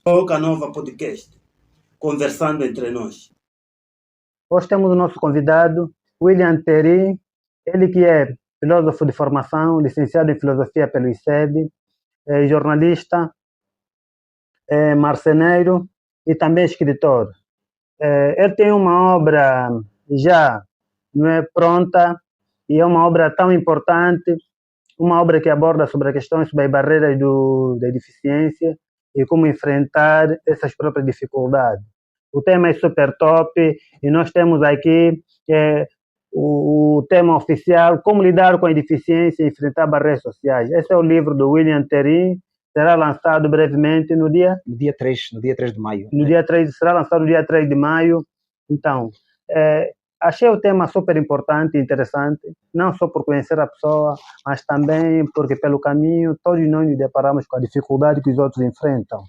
Boca Nova Podcast, conversando entre nós. Hoje temos o nosso convidado, William Teri, ele que é filósofo de formação, licenciado em filosofia pelo ICED, jornalista, marceneiro e também escritor. Ele tem uma obra já pronta e é uma obra tão importante, uma obra que aborda sobre as questões sobre as barreiras da deficiência e como enfrentar essas próprias dificuldades. O tema é super top e nós temos aqui o tema oficial, como lidar com a deficiência e enfrentar barreiras sociais. Esse é o livro do William Teri, será lançado brevemente no dia 3 de maio. Será lançado no dia 3 de maio. Então, achei o tema super importante e interessante, não só por conhecer a pessoa, mas também porque pelo caminho todos nós nos deparamos com a dificuldade que os outros enfrentam.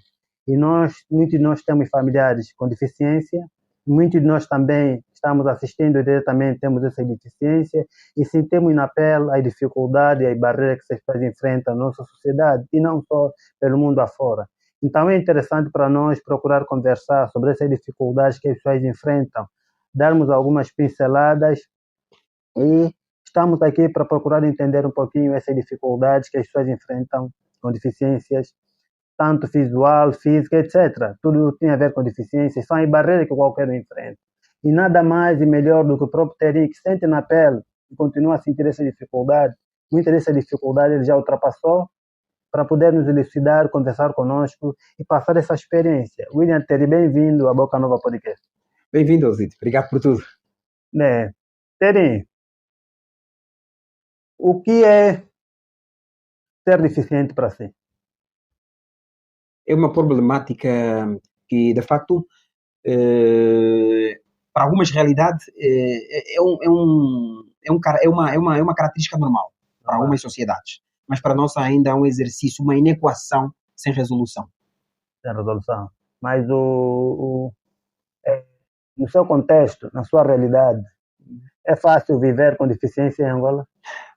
E muitos de nós temos familiares com deficiência, muitos de nós também estamos assistindo diretamente, temos essa deficiência, e sentimos na pele a dificuldade e as barreiras que essas pessoas enfrentam na nossa sociedade, e não só pelo mundo afora. Então é interessante para nós procurar conversar sobre essas dificuldades que as pessoas enfrentam, darmos algumas pinceladas, e estamos aqui para procurar entender um pouquinho essas dificuldades que as pessoas enfrentam com deficiências, tanto visual, física, etc. Tudo tem a ver com deficiências, são as barreiras que qualquer um enfrenta. E nada mais e melhor do que o próprio Teri, que sente na pele e continua a sentir essa dificuldade. Muita dessa dificuldade ele já ultrapassou, para poder nos elucidar, conversar conosco e passar essa experiência. William Teri, bem-vindo à Boca Nova Podcast. Bem-vindo, Osito. Obrigado por tudo. Teri, o que é ser deficiente para si? É uma problemática que, de facto, para algumas realidades é uma característica normal para algumas sociedades, mas para nós ainda é um exercício, uma inequação sem resolução. Sem resolução. Mas no seu contexto, na sua realidade, é fácil viver com deficiência em Angola?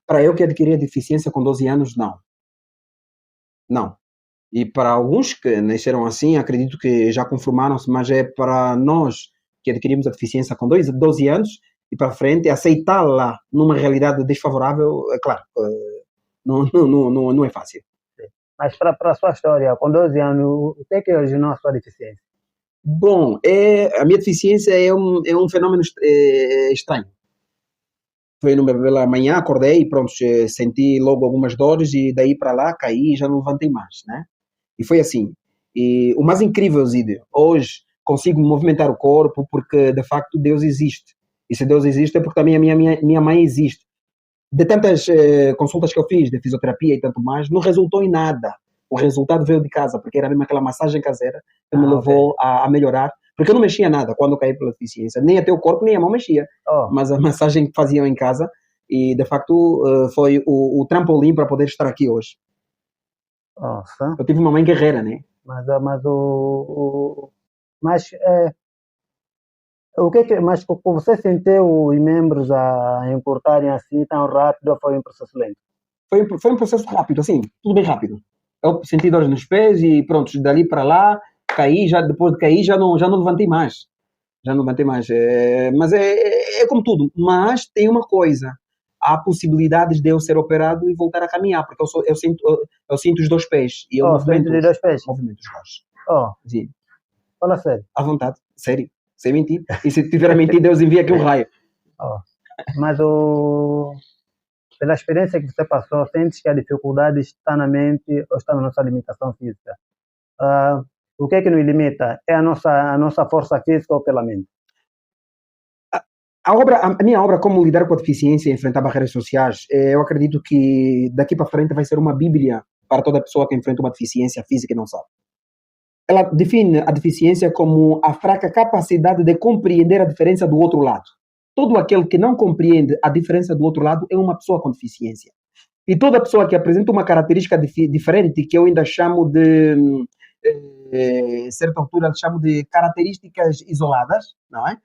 Para eu que adquiri a deficiência com 12 anos, não. Não. E para alguns que nasceram assim, acredito que já conformaram-se, mas é para nós que adquirimos a deficiência com 12 anos e para frente, aceitá-la numa realidade desfavorável, é claro, não é fácil. Mas para a sua história, com 12 anos, o que é que originou a sua deficiência? Bom, a minha deficiência é um fenômeno estranho. Foi numa bela manhã, acordei e pronto, senti logo algumas dores e daí para lá caí e já não levantei mais, né? E foi assim. E o mais incrível, Zídio, hoje consigo movimentar o corpo porque, de facto, Deus existe. E se Deus existe é porque também a minha mãe existe. De tantas consultas que eu fiz, de fisioterapia e tanto mais, não resultou em nada. O resultado veio de casa, porque era mesmo aquela massagem caseira que me levou a melhorar. Porque eu não mexia nada quando eu caí pela deficiência. Nem até o corpo, nem a mão mexia. Mas a massagem que faziam em casa, e de facto foi o trampolim para poder estar aqui hoje. Nossa. Eu tive uma mãe guerreira, né? Mas o que mas você sentiu os membros a encurtarem assim tão rápido ou foi um processo lento? Foi um processo rápido, assim, tudo bem rápido. Eu senti dores nos pés e pronto, dali para lá, caí, já depois de cair já não levantei mais. Já não levantei mais. Mas é como tudo. Mas tem uma coisa. Há possibilidades de eu ser operado e voltar a caminhar, porque eu sinto os dois pés. E eu movimento os dois pés? Movimento os dois. Sim. Fala sério. À vontade. Sério. Sem mentir. E se tiver a mentir, Deus envia aqui um raio. Mas pela experiência que você passou, sentes que a dificuldade está na mente ou está na nossa limitação física? O que é que nos limita? É a nossa força física ou pela mente? A minha obra, Como Lidar com a Deficiência e Enfrentar Barreiras Sociais, eu acredito que daqui para frente vai ser uma bíblia para toda pessoa que enfrenta uma deficiência física e não sabe. Ela define a deficiência como a fraca capacidade de compreender a diferença do outro lado. Todo aquele que não compreende a diferença do outro lado é uma pessoa com deficiência. E toda pessoa que apresenta uma característica diferente, que eu ainda chamo de, certa altura, chamo de características isoladas, não é?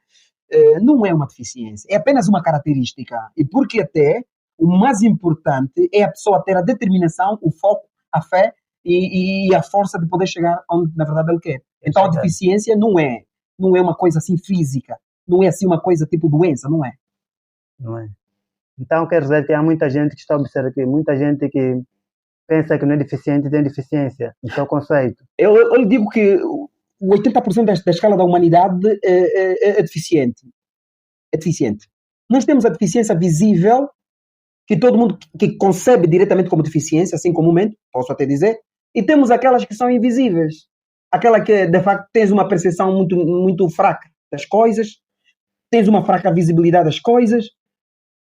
Não é uma deficiência, é apenas uma característica. E porque até o mais importante é a pessoa ter a determinação, o foco, a fé e a força de poder chegar onde na verdade ele quer. Então a deficiência não é uma coisa assim física, não é assim uma coisa tipo doença, não é? Não é? Então quer dizer que há muita gente que está observando aqui, muita gente que pensa que não é deficiente tem deficiência, no seu conceito. Eu digo que o 80% da escala da humanidade é deficiente. É deficiente. Nós temos a deficiência visível, que todo mundo que concebe diretamente como deficiência, assim comumente, posso até dizer, e temos aquelas que são invisíveis. Aquela que, de facto, tens uma percepção muito, muito fraca das coisas, tens uma fraca visibilidade das coisas,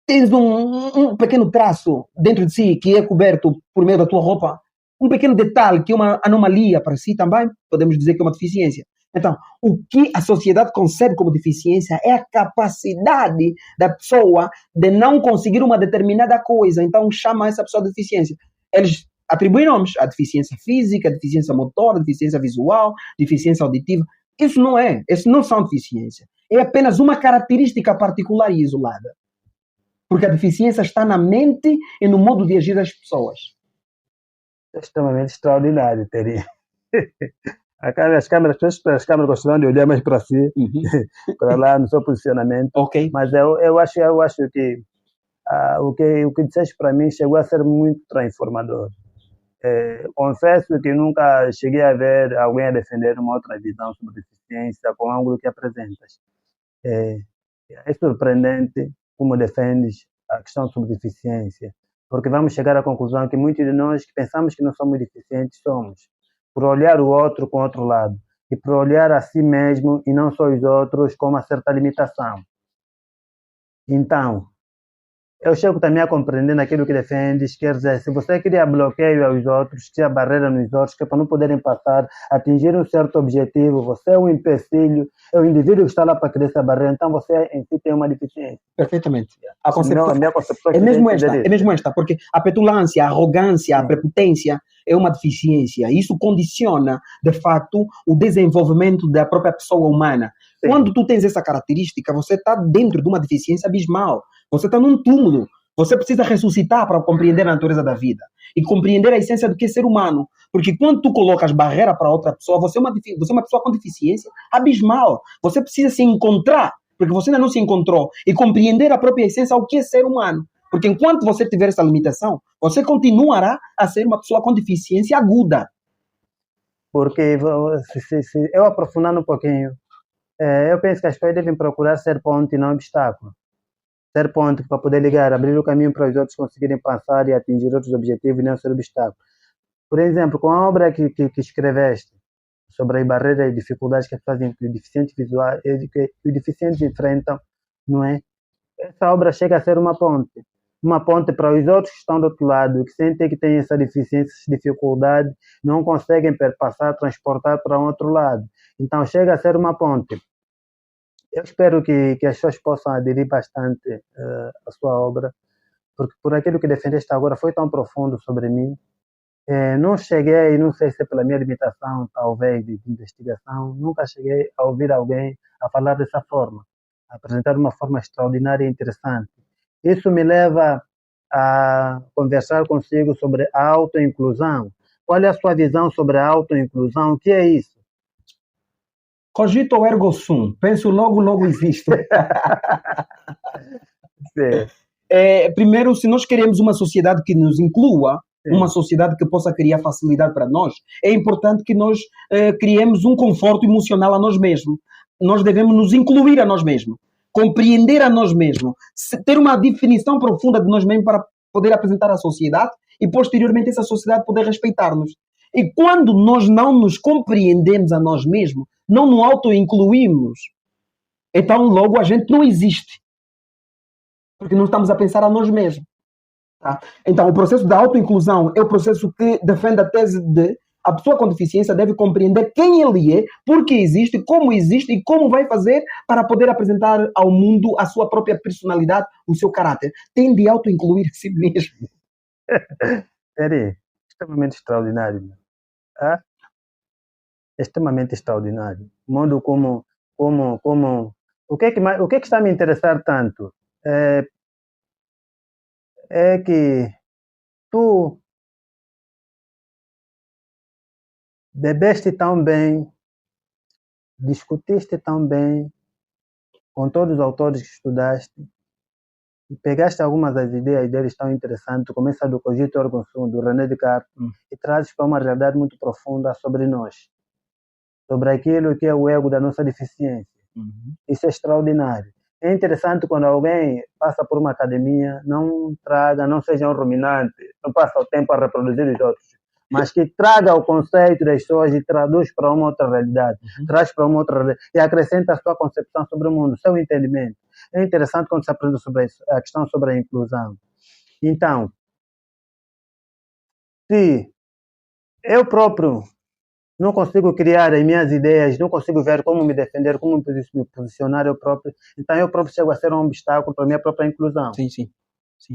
tens um pequeno traço dentro de si que é coberto por meio da tua roupa, um pequeno detalhe que é uma anomalia para si também, podemos dizer que é uma deficiência. Então, o que a sociedade concebe como deficiência é a capacidade da pessoa de não conseguir uma determinada coisa. Então, chama essa pessoa de deficiência. Eles atribuem nomes à deficiência física, deficiência motora, deficiência visual, deficiência auditiva. Isso não são deficiências. É apenas uma característica particular e isolada. Porque a deficiência está na mente e no modo de agir das pessoas. É extremamente extraordinário, teria. As câmeras gostam de olhar mais para si, para lá no seu posicionamento. Ok. Mas eu acho que o que disseste para mim chegou a ser muito transformador. Confesso que nunca cheguei a ver alguém a defender uma outra visão sobre deficiência com o ângulo que apresentas. É surpreendente como defendes a questão sobre deficiência, porque vamos chegar à conclusão que muitos de nós que pensamos que não somos deficientes somos, por olhar o outro com outro lado e por olhar a si mesmo e não só os outros com uma certa limitação. Então, eu chego também a compreender naquilo que defendes, quer dizer, se você cria bloqueio aos outros, cria barreira nos outros, que é para não poderem passar, atingir um certo objetivo, você é um empecilho, é o indivíduo que está lá para criar essa barreira, então você em si tem uma deficiência. Perfeitamente. A minha concepção é mesmo esta, porque a petulância, a arrogância, a prepotência é uma deficiência. Isso condiciona, de facto, o desenvolvimento da própria pessoa humana. Sim. Quando tu tens essa característica, você está dentro de uma deficiência abismal. Você está num túmulo. Você precisa ressuscitar para compreender a natureza da vida e compreender a essência do que é ser humano. Porque quando tu colocas barreira para outra pessoa, você é uma pessoa com deficiência abismal. Você precisa se encontrar, porque você ainda não se encontrou, e compreender a própria essência ao que é ser humano. Porque enquanto você tiver essa limitação, você continuará a ser uma pessoa com deficiência aguda. Porque, se eu aprofundando um pouquinho, eu penso que as pessoas devem procurar ser ponte e não obstáculo. Ser ponte para poder ligar, abrir o caminho para os outros conseguirem passar e atingir outros objetivos e não ser obstáculo. Por exemplo, com a obra que escreveste sobre as barreiras e dificuldades que fazem que os deficientes visuais, que os deficientes enfrentam, não é? Essa obra chega a ser uma ponte para os outros que estão do outro lado, que sentem que têm essa deficiência, essa dificuldade, não conseguem perpassar, transportar para um outro lado. Então chega a ser uma ponte. Eu espero que as pessoas possam aderir bastante à sua obra, porque por aquilo que defendeste agora foi tão profundo sobre mim. Não cheguei, não sei se é pela minha limitação, talvez, de investigação, nunca cheguei a ouvir alguém a falar dessa forma, a apresentar de uma forma extraordinária e interessante. Isso me leva a conversar consigo sobre a autoinclusão. Qual é a sua visão sobre a autoinclusão? O que é isso? Cogito ergo sum. Penso logo, logo existo. Primeiro, se nós queremos uma sociedade que nos inclua, uma sociedade que possa criar facilidade para nós, é importante que nós criemos um conforto emocional a nós mesmos. Nós devemos nos incluir a nós mesmos, compreender a nós mesmos, ter uma definição profunda de nós mesmos para poder apresentar à sociedade e, posteriormente, essa sociedade poder respeitar-nos. E quando nós não nos compreendemos a nós mesmos, não nos auto-incluímos, então logo a gente não existe. Porque não estamos a pensar a nós mesmos. Tá? Então, o processo da autoinclusão é o processo que defende a tese de a pessoa com deficiência deve compreender quem ele é, por que existe e como vai fazer para poder apresentar ao mundo a sua própria personalidade, o seu caráter. Tem de auto-incluir si mesmo. É extremamente extraordinário. Ah? Extremamente extraordinário. O modo como o que está a me interessar tanto é que tu bebeste tão bem, discutiste tão bem com todos os autores que estudaste, e pegaste algumas das ideias deles tão interessantes, começa do Cogito Ergo Sum, do René Descartes, e trazes para uma realidade muito profunda sobre nós, sobre aquilo que é o ego da nossa deficiência. Isso é extraordinário. É interessante quando alguém passa por uma academia, não seja um ruminante, não passa o tempo a reproduzir os outros, mas que traga o conceito das pessoas e traduz para uma outra realidade, traz para uma outra realidade e acrescenta a sua concepção sobre o mundo, seu entendimento. É interessante quando se aprende sobre isso, a questão sobre a inclusão. Então, se eu próprio não consigo criar as minhas ideias, não consigo ver como me defender, como me posicionar eu próprio, então eu próprio chego a ser um obstáculo para a minha própria inclusão. Sim.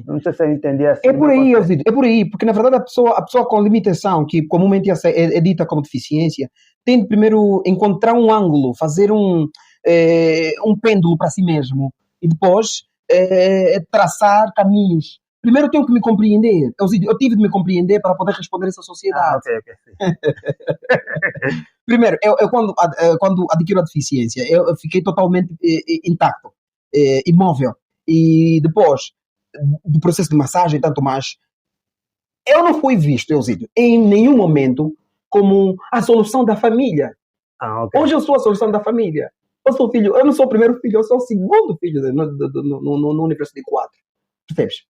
Não sei se eu entendi assim. É por aí, Elzidio, é por aí, porque na verdade a pessoa com limitação, que comumente é dita como deficiência, tem de primeiro encontrar um ângulo, fazer um pêndulo para si mesmo e depois traçar caminhos. Primeiro eu tenho que me compreender. Elzidio, eu tive de me compreender para poder responder a essa sociedade. Ok, sim. Primeiro, eu quando adquiro a deficiência, eu fiquei totalmente intacto, imóvel. E depois do processo de massagem e tanto mais, eu não fui visto, Elzidio, em nenhum momento como a solução da família. Okay. Hoje eu sou a solução da família. Eu não sou o primeiro filho, eu sou o segundo filho no universo de 4. Percebes?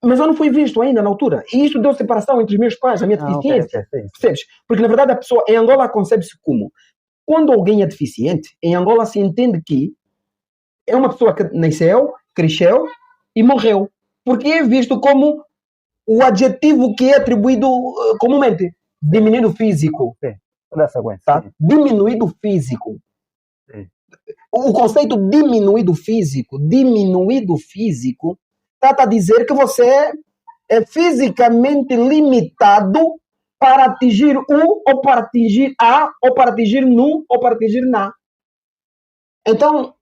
Mas eu não fui visto ainda na altura. E isso deu separação entre os meus pais, a minha deficiência. Okay. Percebes? Porque na verdade a pessoa, em Angola, concebe-se como? Quando alguém é deficiente, em Angola se entende que é uma pessoa que nasceu, cresceu e morreu. Porque é visto como o adjetivo que é atribuído comumente. Diminuído físico. Tá? Diminuído físico. Sim. O conceito diminuído físico trata a dizer que você é fisicamente limitado para atingir o, ou para atingir a, ou para atingir nu, ou para atingir na. Então,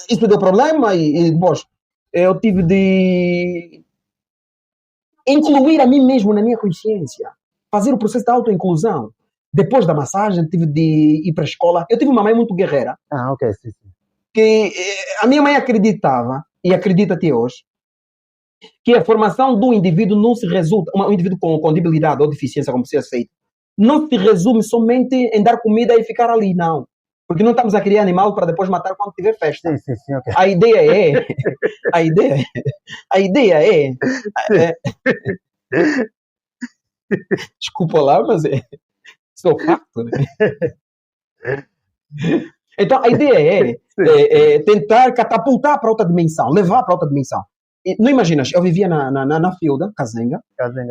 isso deu problema e depois eu tive de incluir a mim mesmo na minha consciência, fazer o processo de autoinclusão. Depois da massagem, tive de ir para a escola. Eu tive uma mãe muito guerreira. Sim. Que a minha mãe acreditava, e acredita até hoje, que a formação do indivíduo não se resulta, um indivíduo com debilidade ou deficiência, como se aceita, não se resume somente em dar comida e ficar ali, não. Porque não estamos a criar animal para depois matar quando tiver festa. Sim, okay. A ideia é desculpa lá, mas isso é o facto, né? Então a ideia é tentar catapultar para outra dimensão, levar para outra dimensão. E, não imaginas, eu vivia na Fiuda, Cazenga,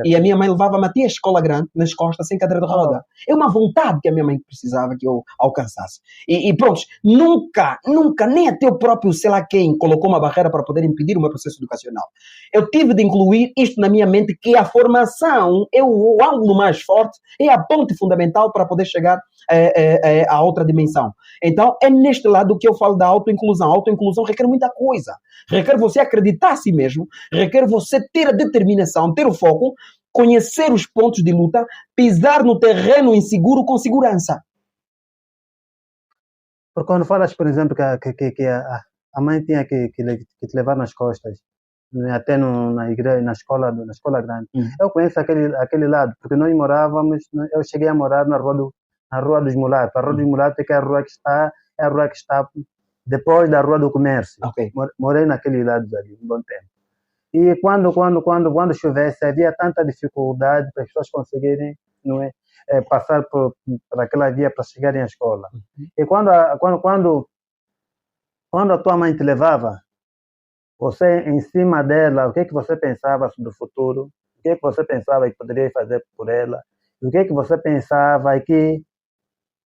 e a minha mãe levava-me até a escola grande, nas costas, sem cadeira de roda. É uma vontade que a minha mãe precisava que eu alcançasse. E pronto, nunca, nem até o próprio, sei lá quem, colocou uma barreira para poder impedir o meu processo educacional. Eu tive de incluir isto na minha mente, que a formação é o ângulo mais forte, é a ponte fundamental para poder chegar a outra dimensão. Então, é neste lado que eu falo da autoinclusão. A autoinclusão requer muita coisa. Requer você acreditar a si mesmo, requer você ter a determinação, ter o foco, conhecer os pontos de luta, pisar no terreno inseguro com segurança. Porque quando falas, por exemplo, que a mãe tinha que te levar nas costas, até na igreja, na escola grande, eu conheço aquele lado, porque nós morávamos, eu cheguei a morar na Rua dos Mulatos. A Rua dos Mulatos é a rua que está depois da Rua do Comércio. Okay. Morei naquele lado ali um bom tempo. E quando chovesse, havia tanta dificuldade para as pessoas conseguirem, não é, passar por aquela via para chegarem à escola. E quando a tua mãe te levava, você em cima dela, o que você pensava sobre o futuro? O que você pensava que poderia fazer por ela? O que você pensava que,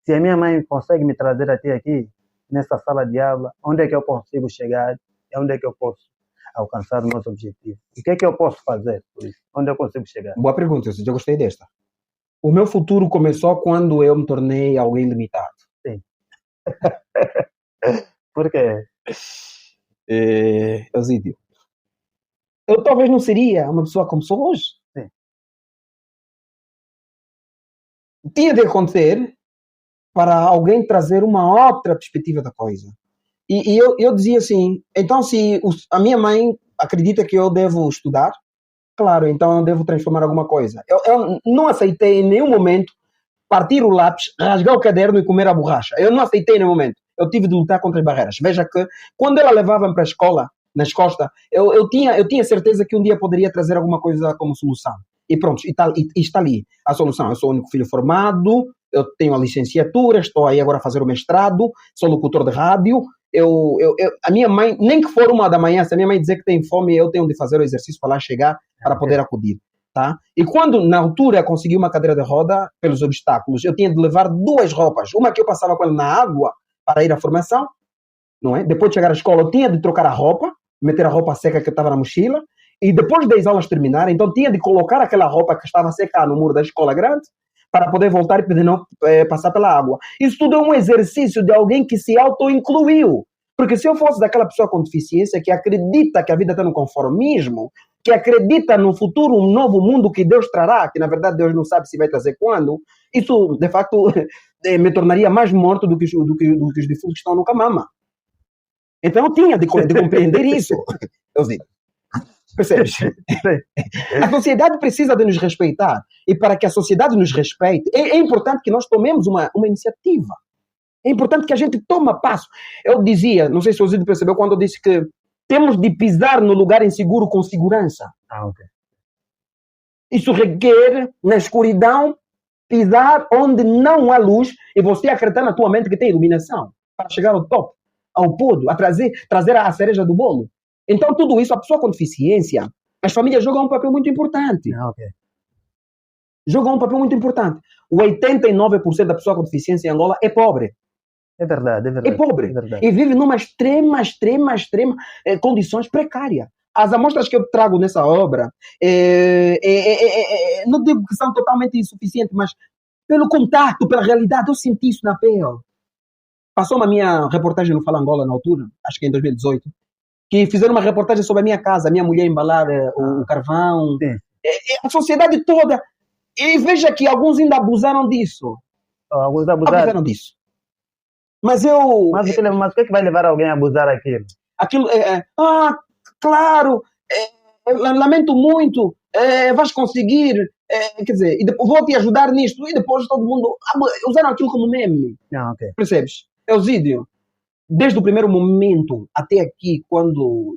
se a minha mãe consegue me trazer até aqui, nessa sala de aula, onde é que eu consigo chegar? Onde é que eu posso alcançar o nosso objetivo? O que eu posso fazer por isso? Onde eu consigo chegar? Boa pergunta, eu gostei desta. O meu futuro começou quando eu me tornei alguém limitado. Sim. Por quê? Elzidio, eu talvez não seria uma pessoa como sou hoje. Sim. tinha de acontecer para alguém trazer uma outra perspectiva da coisa. E eu dizia assim, então se a minha mãe acredita que eu devo estudar, claro, então eu devo transformar alguma coisa. Eu não aceitei em nenhum momento partir o lápis, rasgar o caderno e comer a borracha. Eu não aceitei no momento. Eu tive de lutar contra as barreiras. Veja que quando ela levava-me para a escola, nas costas, eu tinha certeza que um dia poderia trazer alguma coisa como solução. E pronto, e está ali a solução. Eu sou o único filho formado, eu tenho a licenciatura, estou aí agora a fazer o mestrado, sou locutor de rádio. A minha mãe, nem que for 1 da manhã, se a minha mãe dizer que tem fome, eu tenho de fazer o exercício para lá chegar, para poder acudir. Tá? E quando, na altura, consegui uma cadeira de roda, pelos obstáculos, eu tinha de levar 2 roupas. Uma que eu passava com ela na água para ir à formação, não é? Depois de chegar à escola, eu tinha de trocar a roupa, meter a roupa seca que estava na mochila, e depois das aulas terminarem, então tinha de colocar aquela roupa que estava seca no muro da escola grande, para poder voltar e poder não passar pela água. Isso tudo é um exercício de alguém que se auto-incluiu. Porque se eu fosse daquela pessoa com deficiência que acredita que a vida está no conformismo, que acredita no futuro, um novo mundo que Deus trará, que na verdade Deus não sabe se vai trazer quando, isso de facto me tornaria mais morto do que os defuntos que estão no Camama. Então eu tinha de compreender isso. Eu digo, percebes? A sociedade precisa de nos respeitar. E para que a sociedade nos respeite, é importante que nós tomemos uma iniciativa. É importante que a gente tome passo. Eu dizia, não sei se o Zito percebeu quando eu disse que temos de pisar no lugar inseguro com segurança. Ok. Isso requer, na escuridão, pisar onde não há luz e você acreditar na tua mente que tem iluminação para chegar ao topo, ao pódio, a trazer a cereja do bolo. Então, tudo isso, a pessoa com deficiência, as famílias jogam um papel muito importante. Ok. Jogam um papel muito importante. O 89% da pessoa com deficiência em Angola é pobre. É verdade, é verdade. É pobre. É verdade. E vive numa extrema condições precárias. As amostras que eu trago nessa obra, não digo que são totalmente insuficientes, mas pelo contato, pela realidade, eu senti isso na pele. Passou uma minha reportagem no Fala Angola na altura, acho que em 2018, que fizeram uma reportagem sobre a minha casa, a minha mulher embalar o carvão, a sociedade toda. E veja que alguns ainda abusaram disso. Alguns abusaram disso. Mas eu... Mas o que é que vai levar alguém a abusar aquilo? Aquilo claro, lamento muito, vais conseguir, quer dizer, e depois vou te ajudar nisto, e depois todo mundo usaram aquilo como meme. Okay. Percebes? Eusídio, desde o primeiro momento até aqui,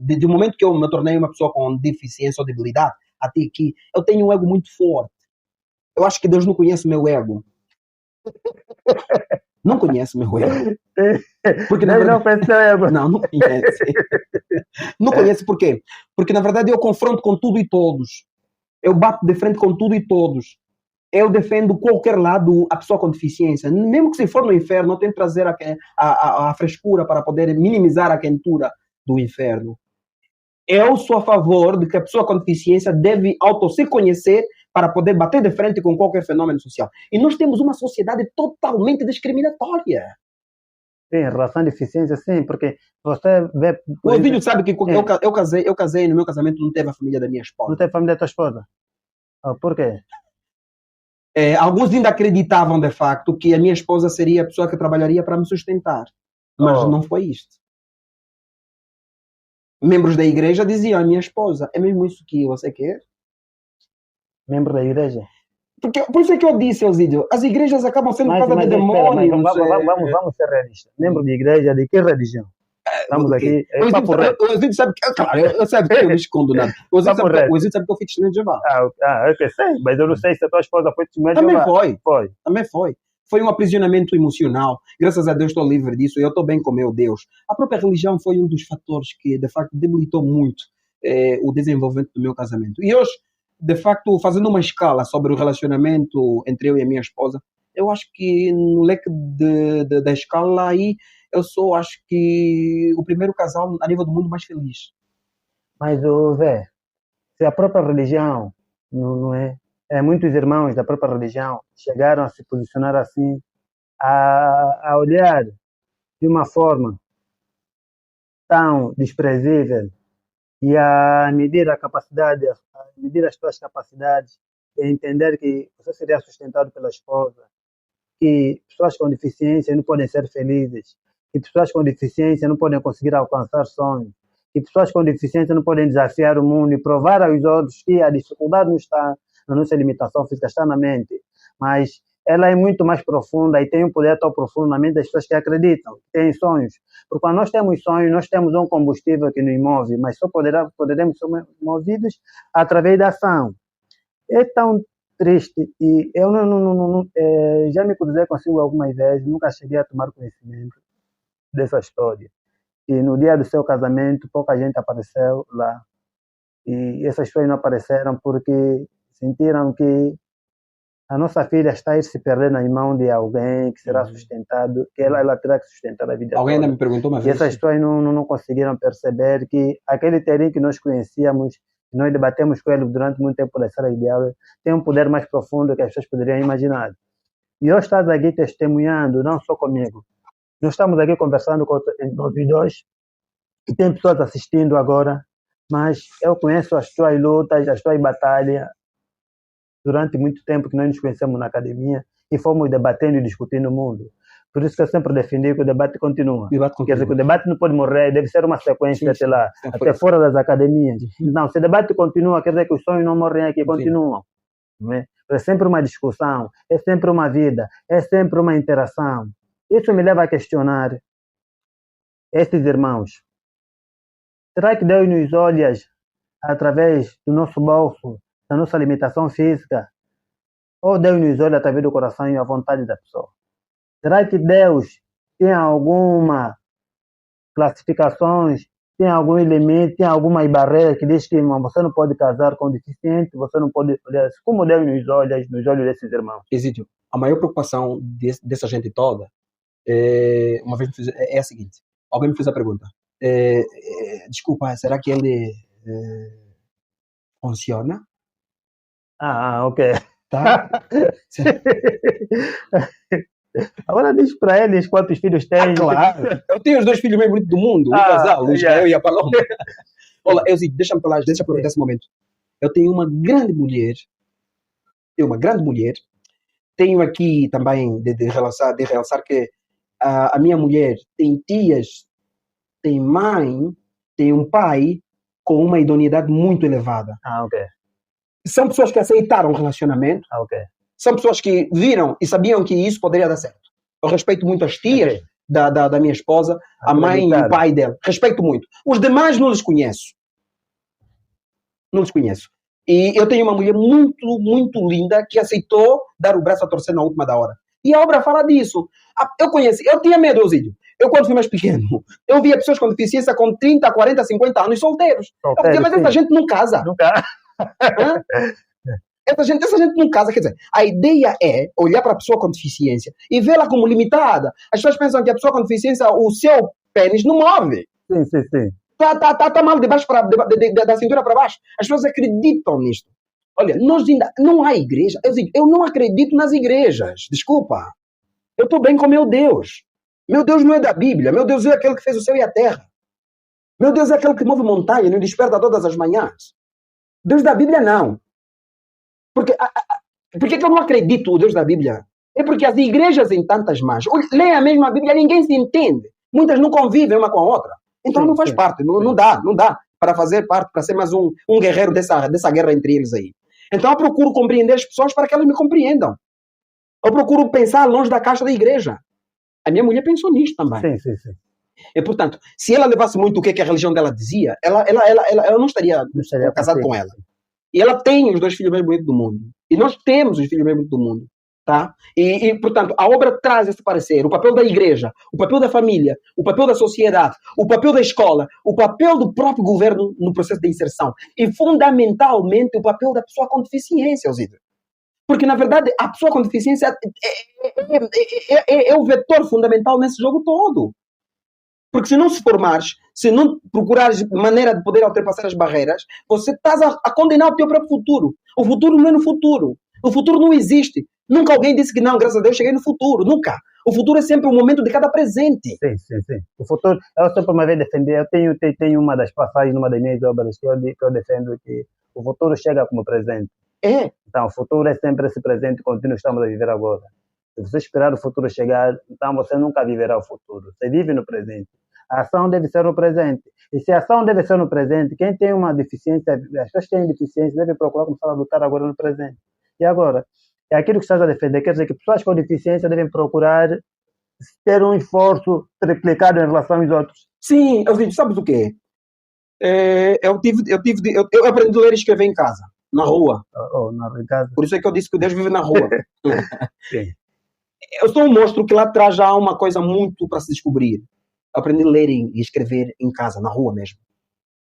desde o momento que eu me tornei uma pessoa com deficiência ou debilidade, até aqui, eu tenho um ego muito forte. Eu acho que Deus não conhece meu ego. Não conhece meu ego. Porque não conhece meu ego. Não conhece. Não conhece por quê? Porque na verdade eu confronto com tudo e todos. Eu bato de frente com tudo e todos. Eu defendo qualquer lado a pessoa com deficiência. Mesmo que se for no inferno, eu tento trazer a frescura para poder minimizar a quentura do inferno. Eu sou a favor de que a pessoa com deficiência deve se conhecer para poder bater de frente com qualquer fenômeno social. E nós temos uma sociedade totalmente discriminatória. Sim, em relação à deficiência, sim, porque você vê... O Ovídio sabe que eu casei, no meu casamento não teve a família da minha esposa. Não teve a família da tua esposa? Por quê? Alguns ainda acreditavam, de facto, que a minha esposa seria a pessoa que trabalharia para me sustentar. Mas não foi isto. Membros da igreja diziam à minha esposa, é mesmo isso que você quer? Membro da igreja? Por isso é que eu disse, Eusídio, as igrejas acabam sendo por causa de demônios. Vamos ser realistas. Membro de igreja de que religião? Estamos aqui. O Eusídio sabe que... Claro, eu sabe que eu não escondo nada. O Eusídio sabe que eu fui testemunho de Jeová. Eu sei, mas eu não sei se a tua esposa foi testemunha de Jeová. Também foi. Foi um aprisionamento emocional. Graças a Deus estou livre disso e eu estou bem com meu Deus. A própria religião foi um dos fatores que, de facto, debilitou muito o desenvolvimento do meu casamento. E hoje, de facto, fazendo uma escala sobre o relacionamento entre eu e a minha esposa, eu acho que no leque da escala aí, eu sou, acho que, o primeiro casal a nível do mundo mais feliz. Mas, Zé, se a própria religião não é... muitos irmãos da própria religião chegaram a se posicionar assim, a olhar de uma forma tão desprezível e a medir a capacidade, a medir as tuas capacidades e entender que você seria sustentado pela esposa que pessoas com deficiência não podem ser felizes, que pessoas com deficiência não podem conseguir alcançar sonhos, que pessoas com deficiência não podem desafiar o mundo e provar aos outros que a dificuldade não está na nossa limitação física, está na mente, mas ela é muito mais profunda e tem um poder tão profundo na mente das pessoas que acreditam, que têm sonhos. Porque quando nós temos sonhos, nós temos um combustível que nos move, mas só poderemos ser movidos através da ação. É tão triste e eu já me cruzei consigo algumas vezes, nunca cheguei a tomar conhecimento dessa história. E no dia do seu casamento, pouca gente apareceu lá. E essas pessoas não apareceram porque sentiram que a nossa filha está a ir se perder nas mãos de alguém que será sustentado, que ela terá que sustentar a vida Alguém ainda toda. me perguntou uma E vez. essas pessoas não conseguiram perceber que aquele terem que nós conhecíamos, que nós debatemos com ele durante muito tempo nas salas de aula, tem um poder mais profundo que as pessoas poderiam imaginar. E eu estou aqui testemunhando, não só comigo. Nós estamos aqui conversando com nós dois, e tem pessoas assistindo agora, mas eu conheço as tuas lutas, as tuas batalhas, durante muito tempo que nós nos conhecemos na academia e fomos debatendo e discutindo o mundo. Por isso que eu sempre defendi que o debate continua. Quer dizer, que o debate não pode morrer, deve ser uma sequência até lá, até fora das academias. Não, se o debate continua, quer dizer que os sonhos não morrem aqui, continuam. Não é? É sempre uma discussão, é sempre uma vida, é sempre uma interação. Isso me leva a questionar esses irmãos. Será que Deus nos olha através do nosso bolso, da nossa limitação física? Ou Deus nos olha através do coração e a vontade da pessoa? Será que Deus tem alguma classificações, tem algum limite, tem alguma barreira que diz que você não pode casar com deficiente, você não pode olhar assim? Como Deus nos olhos desses irmãos? Exídio, a maior preocupação dessa gente toda, uma vez é a seguinte: alguém me fez a pergunta, desculpa, será que ele funciona? Ok. Tá? Agora diz para eles quantos filhos têm. Claro, eu tenho os 2 filhos mais bonitos do mundo, um casal, o Israel e a Paloma. Olha, deixa-me falar, deixa eu aproveitar esse momento. Eu tenho uma grande mulher, tenho aqui também de realçar que a minha mulher tem tias, tem mãe, tem um pai com uma idoneidade muito elevada. Ok. São pessoas que aceitaram o relacionamento. Ok. São pessoas que viram e sabiam que isso poderia dar certo. Eu respeito muito as tias da minha esposa, a mãe e o pai dela. Respeito muito. Os demais não les conheço. Não les conheço. E eu tenho uma mulher muito, muito linda que aceitou dar o braço a torcer na última da hora. E a obra fala disso. Eu tinha medo, Eusídio. Eu, quando fui mais pequeno, eu via pessoas com deficiência com 30, 40, 50 anos solteiros. Eu dizia, mas essa gente não casa. Nunca. Essa gente não casa, quer dizer, a ideia é olhar para a pessoa com deficiência e vê-la como limitada. As pessoas pensam que a pessoa com deficiência, o seu pênis não move. Sim. Tá mal de baixo da cintura para baixo. As pessoas acreditam nisto. Olha, nós ainda não há igreja. Eu não acredito nas igrejas. Desculpa. Eu estou bem com meu Deus. Meu Deus não é da Bíblia. Meu Deus é aquele que fez o céu e a terra. Meu Deus é aquele que move montanha e nos desperta todas as manhãs. Deus da Bíblia não. Por que eu não acredito no Deus da Bíblia? É porque as igrejas em tantas mãos leem a mesma Bíblia, ninguém se entende. Muitas não convivem uma com a outra. Então não faz parte, não dá para fazer parte, para ser mais um guerreiro dessa guerra entre eles aí. Então eu procuro compreender as pessoas para que elas me compreendam. Eu procuro pensar longe da caixa da igreja. A minha mulher pensou nisto também. Sim. E, portanto, se ela levasse muito o que a religião dela dizia, eu não estaria casado com ela. E ela tem os 2 filhos mais bonitos do mundo. E nós temos os filhos mais bonitos do mundo. Tá? E, portanto, a obra traz esse parecer. O papel da igreja, o papel da família, o papel da sociedade, o papel da escola, o papel do próprio governo no processo de inserção. E, fundamentalmente, o papel da pessoa com deficiência, Osídio. Porque, na verdade, a pessoa com deficiência é o vetor fundamental nesse jogo todo. Porque se não se formares, se não procurares maneira de poder ultrapassar as barreiras, você estás a condenar o teu próprio futuro. O futuro não é no futuro. O futuro não existe. Nunca alguém disse que não, graças a Deus, cheguei no futuro. Nunca. O futuro é sempre o momento de cada presente. Sim. O futuro, eu sempre uma vez defendi, eu tenho uma das passagens, numa das minhas obras que eu defendo que o futuro chega como presente. Então, o futuro é sempre esse presente contínuo que estamos a viver agora. Se você esperar o futuro chegar, então você nunca viverá o futuro. Você vive no presente. A ação deve ser no presente. E se a ação deve ser no presente, quem tem uma deficiência, as pessoas que têm deficiência devem procurar começar a lutar agora no presente. E agora, é aquilo que estás a defender, quer dizer que pessoas com deficiência devem procurar ter um esforço triplicado em relação aos outros. Sim, eu digo, sabes o quê? Eu aprendi a ler e escrever em casa, na rua. Na casa. Por isso é que eu disse que Deus vive na rua. Sim. Eu sou um monstro que lá atrás já há uma coisa muito para se descobrir. Eu aprendi a ler e escrever em casa, na rua mesmo.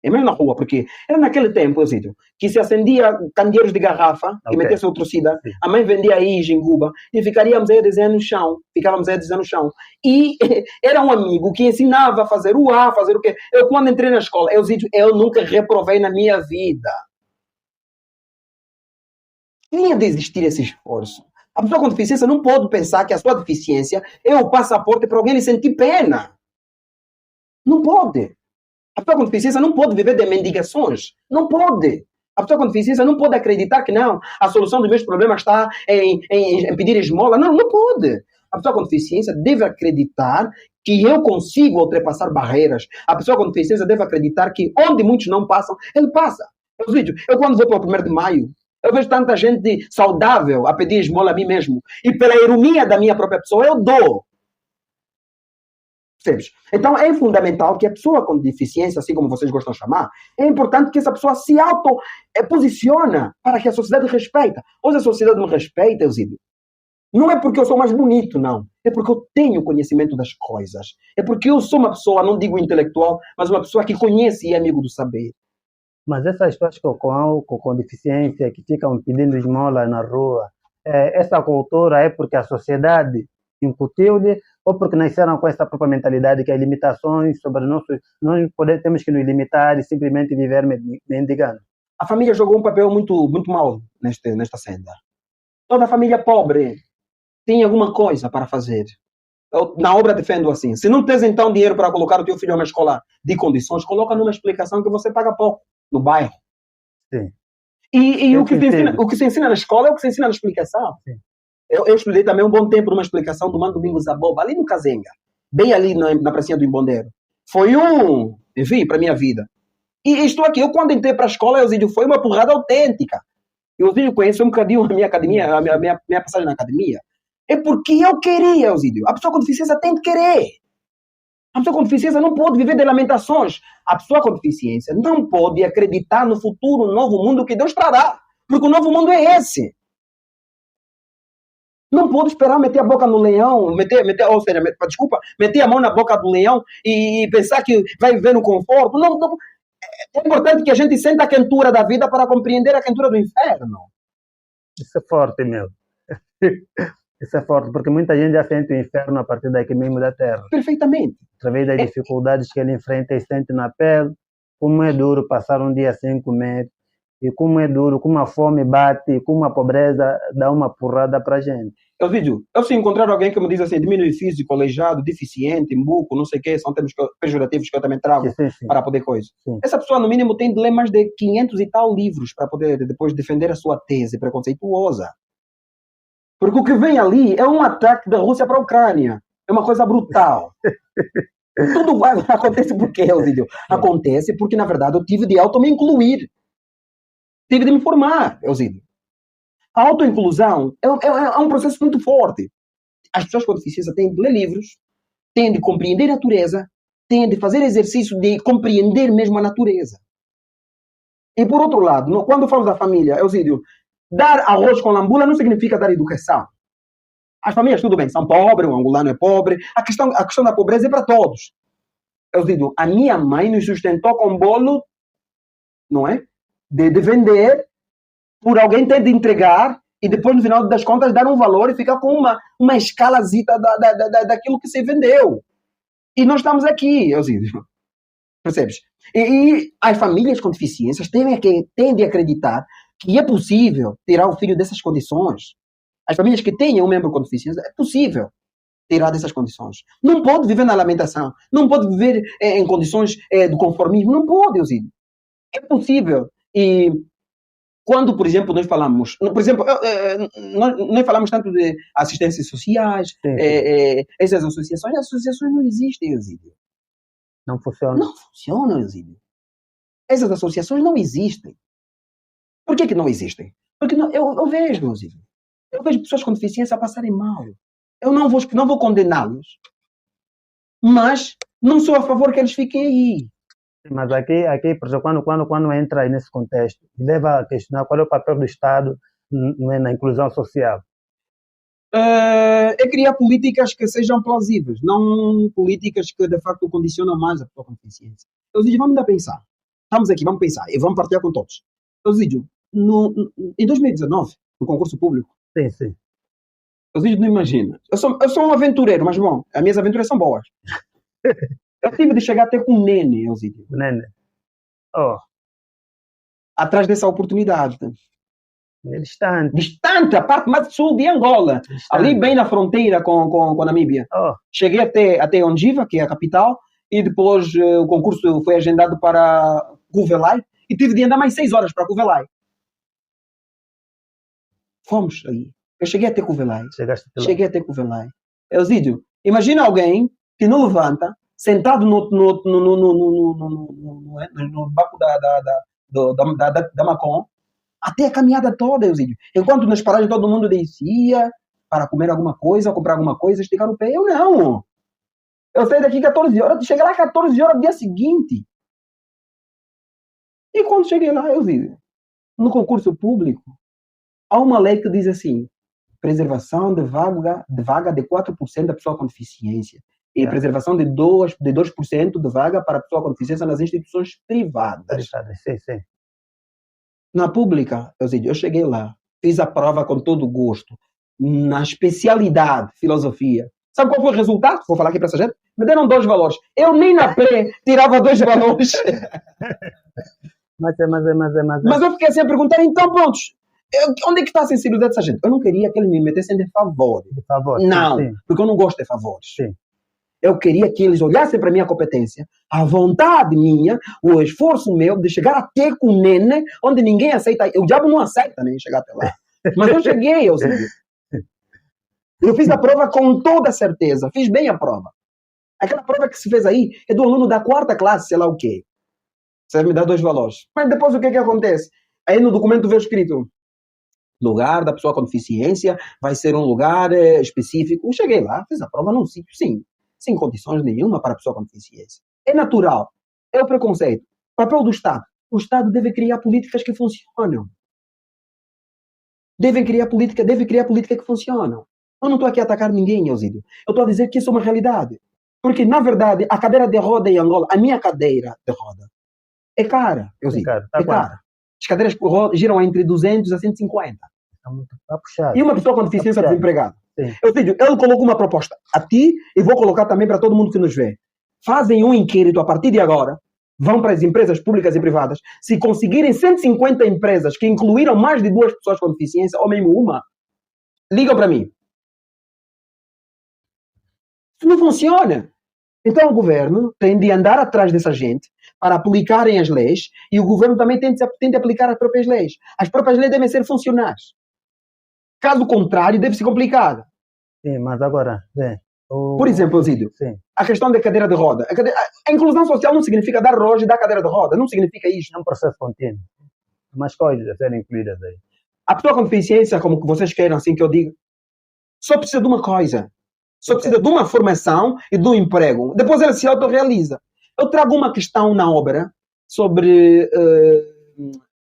É mesmo na rua, porque era naquele tempo, Eusídio, que se acendia candeeiros de garrafa e metia-se outrocida. A mãe vendia aí em Jinguba e ficaríamos aí a desenhar no chão. Ficávamos aí a desenhar no chão. E era um amigo que ensinava a fazer o A, fazer o quê. Eu, quando entrei na escola, Eusídio, eu nunca reprovei na minha vida. Tinha de existir esse esforço. A pessoa com deficiência não pode pensar que a sua deficiência é o passaporte para alguém lhe sentir pena. Não pode. A pessoa com deficiência não pode viver de mendigações. Não pode. A pessoa com deficiência não pode acreditar que não. A solução dos meus problemas está em pedir esmola. Não, não pode. A pessoa com deficiência deve acreditar que eu consigo ultrapassar barreiras. A pessoa com deficiência deve acreditar que onde muitos não passam, ele passa. Eu quando vou para o 1º de maio, eu vejo tanta gente saudável a pedir esmola a mim mesmo. E pela ironia da minha própria pessoa, eu dou. Percebes? Então é fundamental que a pessoa com deficiência, assim como vocês gostam de chamar, é importante que essa pessoa se posiciona para que a sociedade respeita. Hoje a sociedade me respeita, Eusídio. Não é porque eu sou mais bonito, não. É porque eu tenho conhecimento das coisas. É porque eu sou uma pessoa, não digo intelectual, mas uma pessoa que conhece e é amigo do saber. Mas essas pessoas com deficiência que ficam pedindo esmola na rua, essa cultura é porque a sociedade incutiu-lhe ou porque nasceram com essa própria mentalidade que as limitações sobre nós temos que nos limitar e simplesmente viver mendigando? A família jogou um papel muito, muito mau nesta senda. Toda família pobre tem alguma coisa para fazer. Eu, na obra defendo assim. Se não tens então dinheiro para colocar o teu filho numa escola de condições, coloca numa explicação que você paga pouco no bairro. Sim. E o que se ensina na escola é o que se ensina na explicação. Sim. Eu estudei também um bom tempo numa explicação do Mano Domingos Zaboba, ali no Cazenga, bem ali na pracinha do Imbondeiro. Foi enfim, para a minha vida. E estou aqui, eu quando entrei para a escola, Eusídio, foi uma porrada autêntica. Eusídio conhece um bocadinho a minha academia, a minha passagem na academia. É porque eu queria, Eusídio. A pessoa com deficiência tem de querer. A pessoa com deficiência não pode viver de lamentações. A pessoa com deficiência não pode acreditar no futuro, novo mundo que Deus trará. Porque o novo mundo é esse. Não pode esperar meter a boca no leão, meter a mão na boca do leão e pensar que vai viver no conforto. Não, é importante que a gente sente a quentura da vida para compreender a quentura do inferno. Isso é forte, meu. Isso é forte, porque muita gente já sente o inferno a partir daqui mesmo da terra. Perfeitamente. Através das dificuldades que ele enfrenta e sente na pele, como é duro passar um dia sem comer, e como é duro, como a fome bate, e como a pobreza dá uma porrada pra gente. Eusídio, eu se encontrar alguém que me diz assim, diminuído físico, aleijado, deficiente, embuco, não sei o quê, são termos pejorativos que eu também trago sim. para poder coisa. Sim. Essa pessoa, no mínimo, tem de ler mais de 500 e tal livros para poder depois defender a sua tese preconceituosa. Porque o que vem ali é um ataque da Rússia para a Ucrânia. É uma coisa brutal. Tudo acontece por quê, Eusídio? Acontece porque, na verdade, eu tive de auto-me incluir. Tive de me formar, Eusídio. A autoinclusão é um processo muito forte. As pessoas com deficiência têm de ler livros, têm de compreender a natureza, têm de fazer exercício de compreender mesmo a natureza. E, por outro lado, quando falamos da família, Eusídio, dar arroz com lambula não significa dar educação. As famílias, tudo bem, são pobres, o angolano é pobre. A questão da pobreza é para todos. Eusídio, a minha mãe nos sustentou com bolo, não é? De vender, por alguém ter de entregar e depois, no final das contas, dar um valor e ficar com uma escalazita daquilo que se vendeu. E nós estamos aqui, Eusídio. Percebes? E as famílias com deficiências têm de acreditar que é possível tirar o filho dessas condições. As famílias que tenham um membro com deficiência, é possível tirar dessas condições. Não pode viver na lamentação. Não pode viver em condições do conformismo. Não pode, Eusídio. É possível. E Quando, por exemplo, nós falamos, por exemplo, nós falamos tanto de assistências sociais, essas associações não existem, Eusídio. Não funciona. Não funcionam, Eusídio. Essas associações não existem. Por que não existem? Porque eu vejo, Eusídio. Eu vejo pessoas com deficiência a passarem mal. Eu não vou condená-los, mas não sou a favor que eles fiquem aí. Mas aqui, por exemplo, quando entra aí nesse contexto, leva a questionar qual é o papel do Estado na inclusão social. É criar políticas que sejam plausíveis, não políticas que de facto condicionam mais a pessoa com deficiência. Eusídio, vamos ainda pensar. Estamos aqui, vamos pensar e vamos partilhar com todos. Eusídio, em 2019, no concurso público, Sim. Eusídio, não imagina. Eu sou um aventureiro, mas bom, as minhas aventuras são boas. Eu tive de chegar até com um nene, Eusídio. Nene. Oh, Atrás dessa oportunidade. é distante. Distante, a parte mais sul de Angola. Distante. Ali bem na fronteira com a Namíbia. Oh, Cheguei até Ondiva, que é a capital, e depois o concurso foi agendado para Cuvelai, e tive de andar mais 6 horas para Cuvelai. Fomos aí. Eu cheguei até Cuvelai. chegaste lá. Cheguei até Cuvelai. Eusídio, imagina alguém que não levanta, sentado no banco da Macon, até a caminhada toda, Eusídio. Enquanto nas paragens todo mundo descia para comer alguma coisa, comprar alguma coisa, esticar o pé. Eu não. Eu saí daqui 14 horas, cheguei lá 14 horas no dia seguinte. E quando cheguei lá, Eusídio, no concurso público, há uma lei que diz assim: preservação de vaga de 4% da pessoa com deficiência e preservação de 2% de vaga para a pessoa com deficiência nas instituições privadas. Sim. Na pública, eu cheguei lá, fiz a prova com todo gosto, na especialidade filosofia. Sabe qual foi o resultado? Vou falar aqui para essa gente. Me deram 2 valores. Eu nem na pré tirava 2 valores. Mas eu fiquei assim a perguntar, então prontos, onde é que está a sensibilidade dessa gente? Eu não queria que eles me metessem de favor. De favor. Não, Sim. porque eu não gosto de favores. Sim. Eu queria que eles olhassem para a minha competência, a vontade minha, o esforço meu de chegar até com o nene, onde ninguém aceita. O diabo não aceita nem chegar até lá. Mas eu cheguei, eu fiz a prova com toda certeza. Fiz bem a prova. Aquela prova que se fez aí é do aluno da 4ª classe, sei lá o quê. Você me dá 2 valores. Mas depois o que acontece? Aí no documento veio escrito: lugar da pessoa com deficiência vai ser um lugar específico. Eu cheguei lá, fiz a prova num sítio, sim, sem condições nenhuma para a pessoa com deficiência. É natural. É o preconceito. Papel do Estado. O Estado deve criar políticas que funcionam. Deve criar política que funcionam. Eu não estou aqui a atacar ninguém, Eusídio. Eu estou a dizer que isso é uma realidade. Porque, na verdade, a cadeira de roda em Angola, a minha cadeira de roda, é cara, Eusídio. É cara. As cadeiras giram entre 200 a 150. Está puxado. E uma pessoa com deficiência desempregada. Sim. Eusídio, ele colocou uma proposta a ti e vou colocar também para todo mundo que nos vê. Fazem um inquérito a partir de agora, vão para as empresas públicas e privadas, se conseguirem 150 empresas que incluíram mais de 2 pessoas com deficiência, ou mesmo uma, ligam para mim. Isso não funciona. Então o governo tem de andar atrás dessa gente para aplicarem as leis e o governo também tem de aplicar as próprias leis. As próprias leis devem ser funcionais. Caso contrário, deve ser complicado. Sim, mas agora, por exemplo, Eusídio, sim, a questão da cadeira de roda. A inclusão social não significa dar roja e dar cadeira de roda. Não significa isso. é um processo contínuo. Mais coisas a serem incluídas aí. A pessoa com deficiência, como que vocês queiram, assim que eu digo, só precisa de uma coisa. Só precisa de uma formação e de um emprego. Depois ela se autorrealiza. Eu trago uma questão na obra sobre,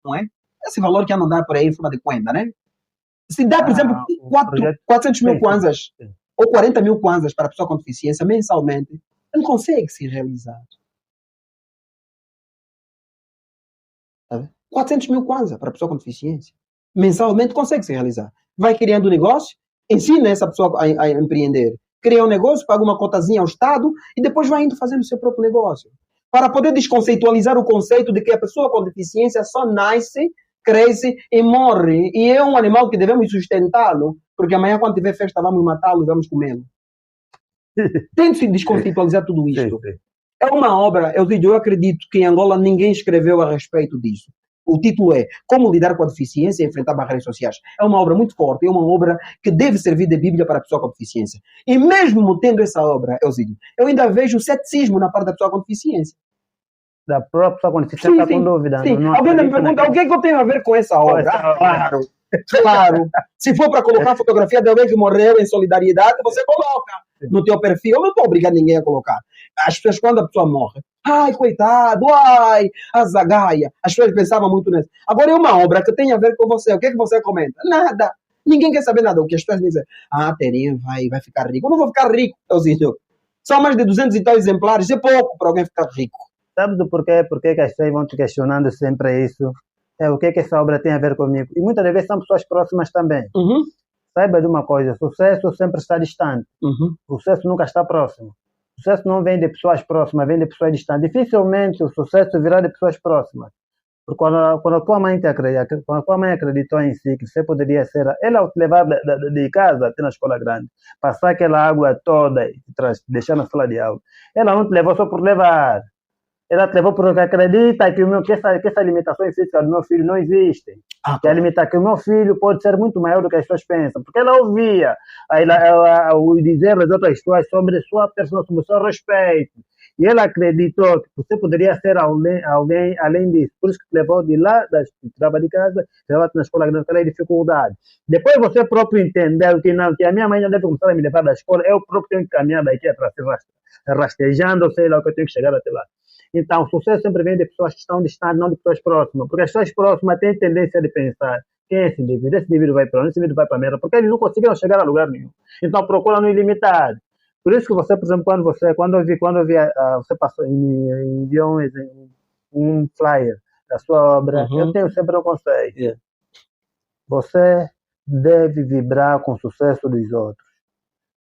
não é? Esse valor que andam a dar por aí em forma de cuenta, né? Se dá, por exemplo, 400 mil kwanzas ou 40 mil kwanzas para a pessoa com deficiência mensalmente, ele consegue se realizar. 400 mil kwanzas para a pessoa com deficiência. Mensalmente consegue se realizar. Vai criando um negócio, ensina essa pessoa a empreender. Cria um negócio, paga uma cotazinha ao Estado e depois vai indo fazendo o seu próprio negócio. Para poder desconceitualizar o conceito de que a pessoa com deficiência só nasce, cresce e morre. E é um animal que devemos sustentá-lo, porque amanhã quando tiver festa vamos matá-lo e vamos comê-lo. Tem de se desconceitualizar tudo isto. É uma obra, eu acredito que em Angola ninguém escreveu a respeito disso. O título é Como lidar com a deficiência e enfrentar barreiras sociais. É uma obra muito forte, é uma obra que deve servir de Bíblia para a pessoa com deficiência. E mesmo tendo essa obra, Elzídio, eu ainda vejo ceticismo na parte da pessoa com deficiência. Da própria pessoa quando você está com dúvida. Sim. Não Alguém me acredita pergunta, naquilo. o que é que eu tenho a ver com essa obra? essa obra. Claro, claro. Se for para colocar a fotografia de alguém que morreu em solidariedade, você coloca no teu perfil. Eu não estou obrigando ninguém a colocar. As pessoas, quando a pessoa morre, ai, coitado, ai, a zagaia. As pessoas pensavam muito nisso. Agora é uma obra que tem a ver com você. O que é que você comenta? Nada. Ninguém quer saber nada. O que as pessoas dizem, Terinha vai ficar rico. Eu não vou ficar rico, Elzídio. São mais de 200 e tal exemplares. É pouco para alguém ficar rico. Sabe do porquê? Porquê que as pessoas vão te questionando sempre isso? O que é que essa obra tem a ver comigo? E muitas vezes são pessoas próximas também. Uhum. Saiba de uma coisa, sucesso sempre está distante. Uhum. O sucesso nunca está próximo. O sucesso não vem de pessoas próximas, vem de pessoas distantes. Dificilmente o sucesso virá de pessoas próximas. Porque quando a tua mãe quando a tua mãe acreditou em si, que você poderia ser, ela ao te levar de casa até na escola grande, passar aquela água toda e deixar na sala de aula, ela não te levou só por levar. Ela te levou porque acredita que essa limitação física do meu filho não existe. Que o meu filho pode ser muito maior do que as pessoas pensam. Porque ela ouvia o dizer das outras pessoas sobre sua pessoa, sobre o seu respeito. E ela acreditou que você poderia ser alguém além disso. Por isso que te levou de lá, tirava de casa, levava-te na escola grande, aquela dificuldade. Depois você próprio entendeu que não, que a minha mãe não deve começar a me levar da escola, eu próprio tenho que caminhar daqui atrás, rastejando, sei lá o que eu tenho que chegar até lá. Então, o sucesso sempre vem de pessoas que estão distantes, não de pessoas próximas. Porque as pessoas próximas têm tendência de pensar: quem é esse indivíduo? Esse indivíduo vai para onde? Esse indivíduo vai para a merda. Porque eles não conseguiram chegar a lugar nenhum. Então, procuram no ilimitado. Por isso que você, por exemplo, quando eu vi você enviou um flyer da sua obra, eu tenho sempre um conselho. Você deve vibrar com o sucesso dos outros.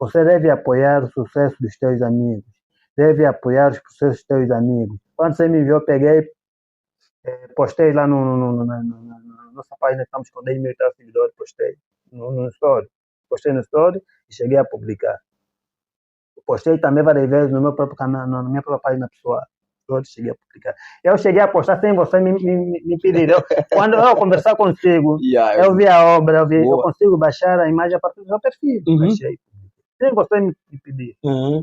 Você deve apoiar o sucesso dos teus amigos. Deve apoiar os processos dos teus amigos. Quando você me enviou, peguei, postei lá na nossa página, estamos com 10 mil seguidores, postei no story. Postei no story e cheguei a publicar. Postei também várias vezes no meu próprio canal, na minha própria página pessoal. Cheguei a publicar. Eu cheguei a postar sem você me pedir. Quando eu conversar consigo, eu vi a obra, eu consigo baixar a imagem a partir do seu perfil. Baixei. Sem você me pedir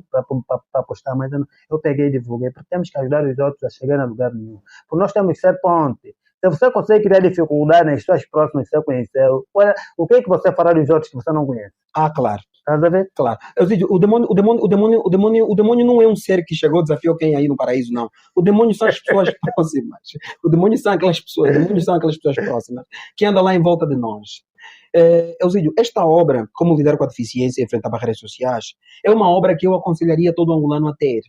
para postar, mas eu peguei e divulguei, porque temos que ajudar os outros a chegar a lugar nenhum. Porque nós temos que ser ponte. Se você consegue criar dificuldade nas suas próximas que você conheceu, o que é que você fará dos outros que você não conhece? Claro. Estás a ver? Claro. O demônio não é um ser que chegou e desafiou quem aí no paraíso, não. O demônio são as pessoas próximas. O demônio são aquelas pessoas próximas que andam lá em volta de nós. Elzídio, esta obra, Como lidar com a deficiência e enfrentar barreiras sociais, é uma obra que eu aconselharia todo angolano a ter.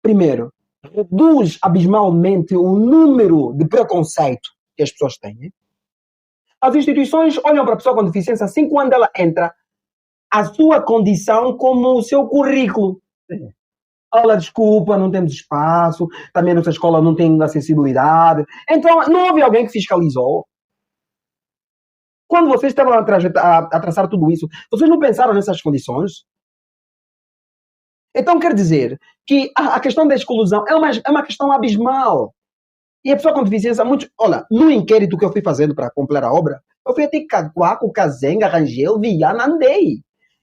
Primeiro, reduz abismalmente o número de preconceito que as pessoas têm. As instituições olham para a pessoa com deficiência assim quando ela entra, a sua condição como o seu currículo. Olha, desculpa, não temos espaço, também nossa escola não tem acessibilidade. Então, não houve alguém que fiscalizou. Quando vocês estavam a traçar tudo isso, vocês não pensaram nessas condições? Então, quer dizer que a questão da exclusão é uma questão abismal. E a pessoa com deficiência, olha, no inquérito que eu fui fazendo para completar a obra, eu fui até Cacoaco, Cazenga, Rangel, Viana, andei.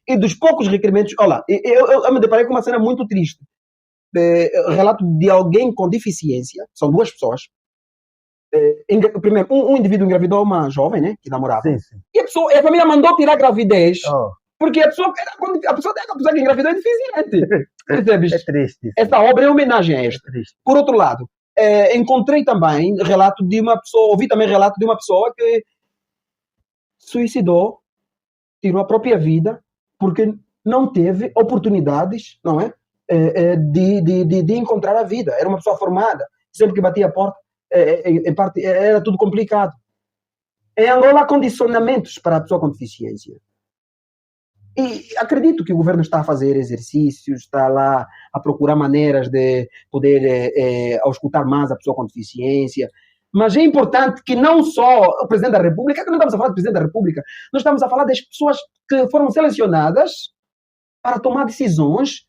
E dos poucos requerimentos, olha, eu me deparei com uma cena muito triste. Relato de alguém com deficiência, são duas pessoas. Primeiro, um indivíduo engravidou uma jovem, né, que namorava. Sim. E a família mandou tirar a gravidez. Porque a pessoa que engravidou é deficiente. Percebes? É triste. Essa obra é homenagem a esta. Por outro lado, encontrei também relato de uma pessoa, ouvi também relato de uma pessoa que suicidou, tirou a própria vida, porque não teve oportunidades, não é? De encontrar a vida. Era uma pessoa formada, sempre que batia a porta, em parte, era tudo complicado. Em Angola há condicionamentos para a pessoa com deficiência. E acredito que o governo está a fazer exercícios, está lá a procurar maneiras de poder auscultar mais a pessoa com deficiência. Mas é importante que não só o Presidente da República, que não estamos a falar do Presidente da República, nós estamos a falar das pessoas que foram selecionadas para tomar decisões,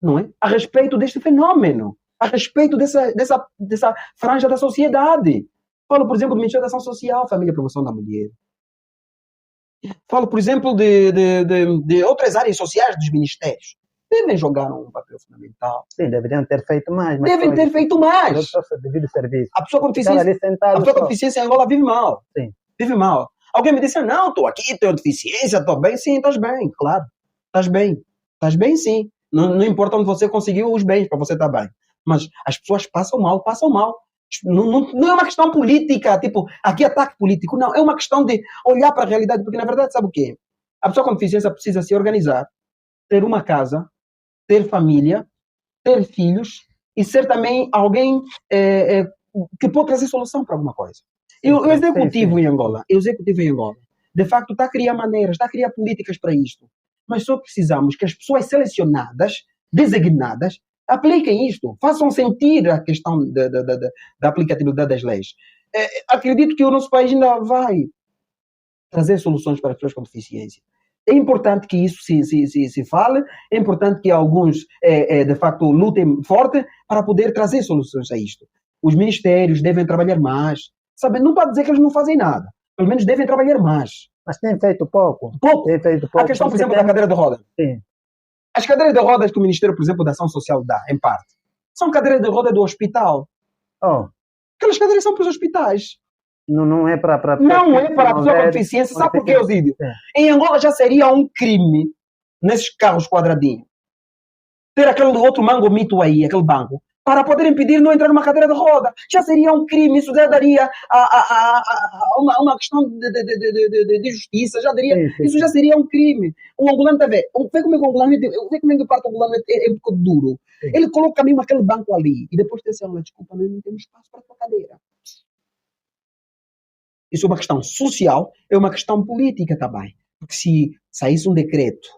não é, a respeito deste fenômeno, a respeito dessa franja da sociedade. Falo, por exemplo, do Ministério da Ação Social, Família e Promoção da Mulher. Falo, por exemplo, de outras áreas sociais dos ministérios. Devem jogar um papel fundamental. Sim, deveriam ter feito mais. Mas Devem ter feito mais. Só devido serviço. A pessoa com Ficar ali deficiência, sentado só. em Angola vive mal. Sim. Vive mal. Alguém me disse, não, estou aqui, tenho deficiência, estou bem. Sim, estás bem, claro. Estás bem. Estás bem, sim. Não importa onde você conseguiu os bens para você estar bem. Mas as pessoas passam mal. Não é uma questão política, tipo, aqui ataque político. Não, é uma questão de olhar para a realidade. Porque, na verdade, sabe o quê? A pessoa com deficiência precisa se organizar, ter uma casa, ter família, ter filhos e ser também alguém que pode trazer solução para alguma coisa. E o executivo em Angola, de facto está a criar maneiras, está a criar políticas para isto. Mas só precisamos que as pessoas selecionadas, designadas, apliquem isto, façam sentir a questão da aplicabilidade das leis. Acredito que o nosso país ainda vai trazer soluções para as pessoas com deficiência. É importante que isso se fale, é importante que alguns, de facto, lutem forte para poder trazer soluções a isto. Os ministérios devem trabalhar mais. Sabe? Não pode dizer que eles não fazem nada. Pelo menos devem trabalhar mais. Mas tem feito pouco. Tem feito pouco. A questão, por exemplo, da cadeira de rodas. Sim. As cadeiras de rodas que o Ministério, por exemplo, da Ação Social dá, em parte, são cadeiras de rodas do hospital. Oh. Aquelas cadeiras são para os hospitais. Não é para a pessoa com deficiência. Sabe por quê, Osídio? Em Angola já seria um crime, nesses carros quadradinhos, ter aquele outro mangomito aí, aquele banco, para poder impedir não entrar numa cadeira de roda. Já seria um crime, isso já daria uma questão de justiça, já daria, sim. Isso já seria um crime. O angolano está vendo, vê como é que o angolano, vê como é que o parto angolano é um pouco duro. Sim. Ele coloca mesmo aquele banco ali, e depois diz assim, desculpa, nós não temos espaço para a tua cadeira. Isso é uma questão social, é uma questão política também. Porque se saísse um decreto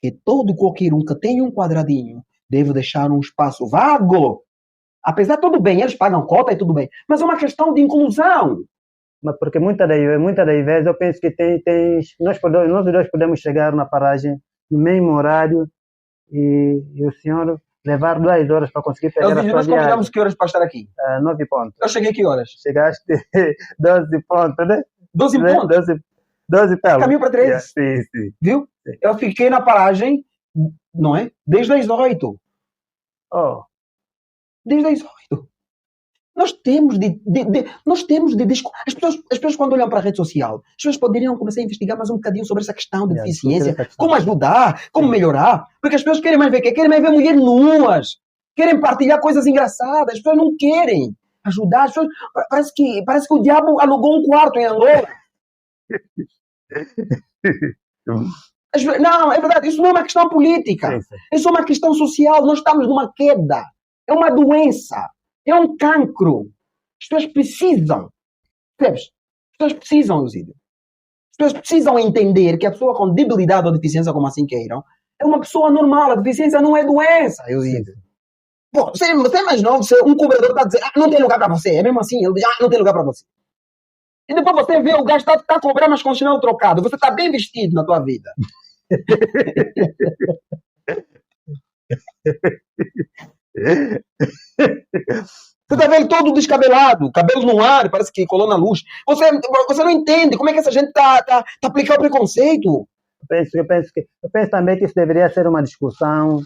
que qualquer um que tenha um quadradinho deve deixar um espaço vago, apesar de tudo bem, eles pagam cota e tudo bem, mas é uma questão de inclusão. Mas porque muitas das vezes eu penso que nós dois podemos chegar na paragem no mesmo horário e o senhor levar 2 horas para conseguir pegar a sua nós combinamos que horas para estar aqui? 9 pontos. Eu cheguei que horas? Chegaste 12 pontos, né? 12 pontos? 12 pelos. Caminho para 13? Sim. Viu? Sim. Eu fiquei na paragem, não é? Desde as 8. Oh. Desde as 8. Nós temos as pessoas quando olham para a rede social, as pessoas poderiam começar a investigar mais um bocadinho sobre essa questão de deficiência, como ajudar, como melhorar, porque as pessoas querem mais ver mulheres nuas, querem partilhar coisas engraçadas, as pessoas não querem ajudar, as pessoas, parece que o diabo alugou um quarto em Angola. Não, é verdade, isso não é uma questão política, isso é uma questão social, nós estamos numa queda, é uma doença. É um cancro. As pessoas precisam. Percebes? As pessoas precisam, Eusídio. As pessoas precisam entender que a pessoa com debilidade ou deficiência, como assim queiram, é uma pessoa normal. A deficiência não é doença, Eusídio. Pô, você é mais novo, um cobrador está a dizer, não tem lugar para você. É mesmo assim, ele diz, não tem lugar para você. E depois você vê o gajo está a cobrar, mas com o chinelo trocado. Você está bem vestido na tua vida. Você está vendo todo descabelado, cabelo no ar, parece que colou na luz. Você não entende como é que essa gente está aplicando o preconceito. Eu penso também que isso deveria ser uma discussão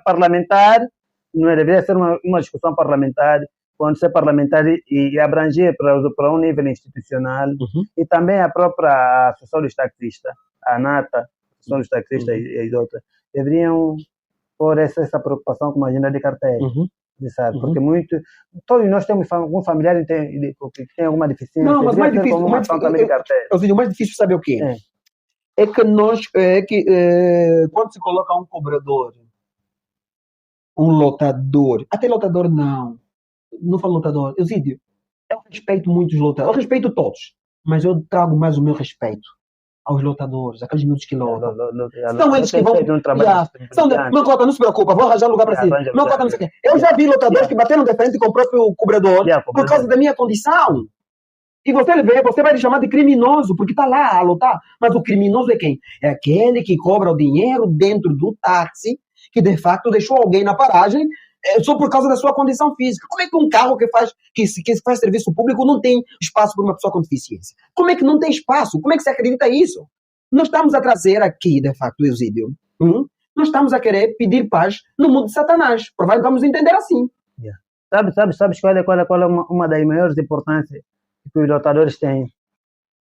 parlamentar. Não é? Deveria ser uma discussão parlamentar, quando ser parlamentar e abranger para um nível institucional, e também a própria Associação dos Taxistas, a ANATA, a Associação dos Taxistas e as outras, deveriam por essa preocupação com a agenda de carteira, sabe? Porque todos nós temos algum familiar que tem alguma deficiência. Não, mas mais difícil, o mais difícil sabe o quê? É que quando se coloca um cobrador, um lotador, até lotador não falo lotador, Eusídio, eu respeito muito os lotadores, eu respeito todos, mas eu trago mais o meu respeito aos lotadores, aqueles minutos que lotam. São eles que vão... Meu cota, não se preocupa, vou arranjar lugar para si. Meu cota, não sei o quê. Eu já vi lotadores que bateram de frente com o próprio cobrador por causa da minha condição. E você vai lhe chamar de criminoso, porque está lá a lotar. Mas o criminoso é quem? É aquele que cobra o dinheiro dentro do táxi, que de facto deixou alguém na paragem só por causa da sua condição física. Como é que um carro que faz serviço público não tem espaço para uma pessoa com deficiência? Como é que não tem espaço? Como é que se acredita isso? Nós estamos a trazer aqui, de facto, Eusídio, nós estamos a querer pedir paz no mundo de Satanás. Provavelmente vamos entender assim. Yeah. Sabes qual é uma das maiores importâncias que os lutadores têm?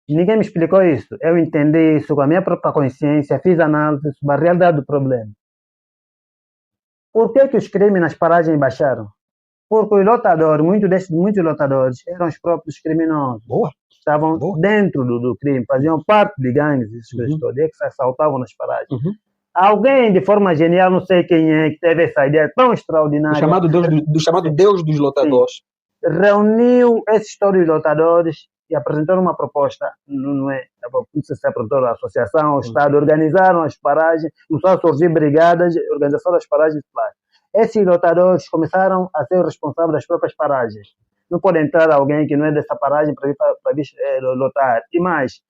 Ninguém me explicou isso. Eu entendi isso com a minha própria consciência, fiz análise sobre a realidade do problema. Por que os crimes nas paragens baixaram? Porque os lutadores, muitos lutadores, eram os próprios criminosos. Boa. Estavam dentro do crime, faziam parte de gangues, que se assaltavam nas paragens. Alguém, de forma genial, não sei quem é, que teve essa ideia tão extraordinária. Do chamado Deus dos lutadores. Sim. Reuniu esses todos os lutadores e apresentaram uma proposta, não sei se apresentou a associação, o Estado, organizaram as paragens, começaram a surgir brigadas, organização das paragens. Esses lutadores começaram a ser responsáveis das próprias paragens. Não pode entrar alguém que não é dessa paragem para vir lutar. E mais,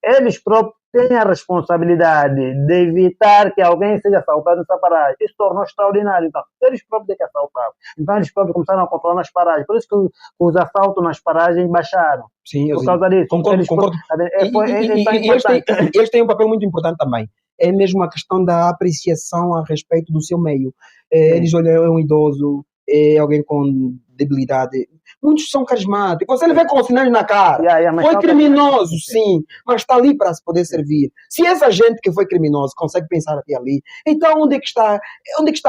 eles próprios têm a responsabilidade de evitar que alguém seja assaltado nessa paragem. Isso tornou extraordinário. Então, eles próprios têm que assaltar. Então, eles próprios começaram a controlar nas paragens. Por isso que os assaltos nas paragens baixaram. Sim, por causa disso. Concordo. Eles têm um papel muito importante também. É mesmo a questão da apreciação a respeito do seu meio. Eles olham, é um idoso, é alguém com debilidade. Muitos são carismáticos. Você vê com sinais na cara. Foi criminoso, sim, mas está ali para se poder servir. Se essa gente que foi criminoso consegue pensar até ali, então onde é que está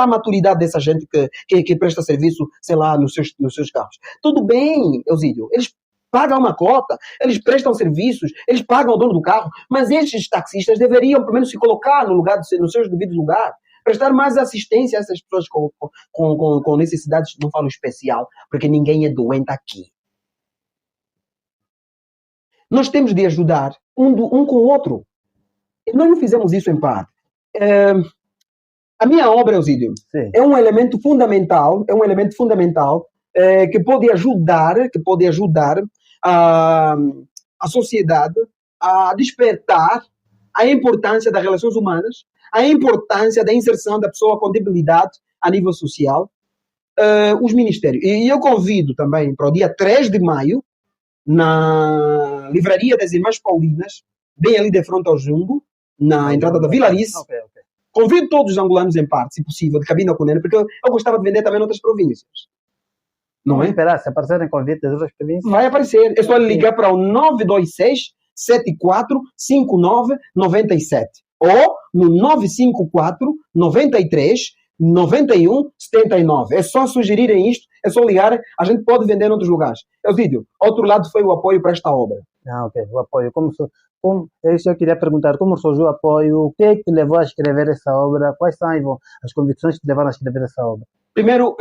a maturidade dessa gente que presta serviço, sei lá, nos seus carros? Tudo bem, Eusídio, eles pagam uma cota, eles prestam serviços, eles pagam o dono do carro, mas estes taxistas deveriam, pelo menos, se colocar nos seus devidos lugares, prestar mais assistência a essas pessoas com necessidades, não falo especial, porque ninguém é doente aqui. Nós temos de ajudar um com o outro. Nós não fizemos isso em parte. A minha obra, Eusídio, é um elemento fundamental, que pode ajudar a sociedade a despertar a importância das relações humanas, a importância da inserção da pessoa com debilidade a nível social, os ministérios. E eu convido também para o dia 3 de maio, na Livraria das Irmãs Paulinas, bem ali de frente ao Jumbo, na entrada da Vilarice. Okay. Convido todos os angolanos em parte, se possível, de Cabina Cunene, porque eu gostava de vender também em outras províncias. Não é? Esperar, se aparecerem convites das outras províncias. Vai aparecer. É só ligar para o 926 74 59 97 ou no 954 93 91 79. É só sugerirem isto, é só ligar, a gente pode vender em outros lugares. Eusídio, outro lado foi o apoio para esta obra. Ok, o apoio. Isso eu queria perguntar, como surgiu o apoio, o que é que te levou a escrever essa obra, quais são as convicções que te levaram a escrever essa obra? Primeiro,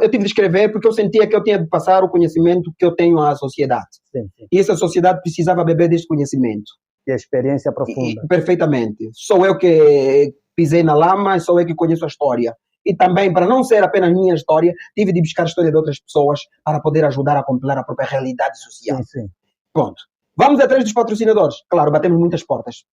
eu tive de escrever porque eu sentia que eu tinha de passar o conhecimento que eu tenho à sociedade. Sim. E essa sociedade precisava beber deste conhecimento. E a experiência profunda. Perfeitamente. Sou eu que pisei na lama, sou eu que conheço a história. E também, para não ser apenas minha história, tive de buscar a história de outras pessoas para poder ajudar a compilar a própria realidade social. Sim. Pronto. Vamos atrás dos patrocinadores. Claro, batemos muitas portas.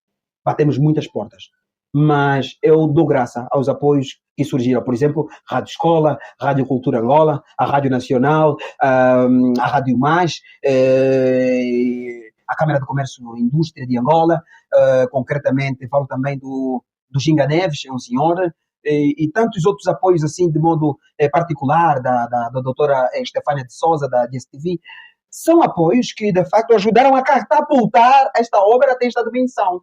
Mas eu dou graça aos apoios que surgiram. Por exemplo, Rádio Escola, Rádio Cultura Angola, a Rádio Nacional, a Rádio Mais, a Câmara de Comércio e Indústria de Angola, concretamente falo também do Ginga Neves, é um senhor, e tantos outros apoios assim de modo particular da doutora Estefânia de Souza, da DSTV. São apoios que, de facto, ajudaram a catapultar esta obra até esta dimensão.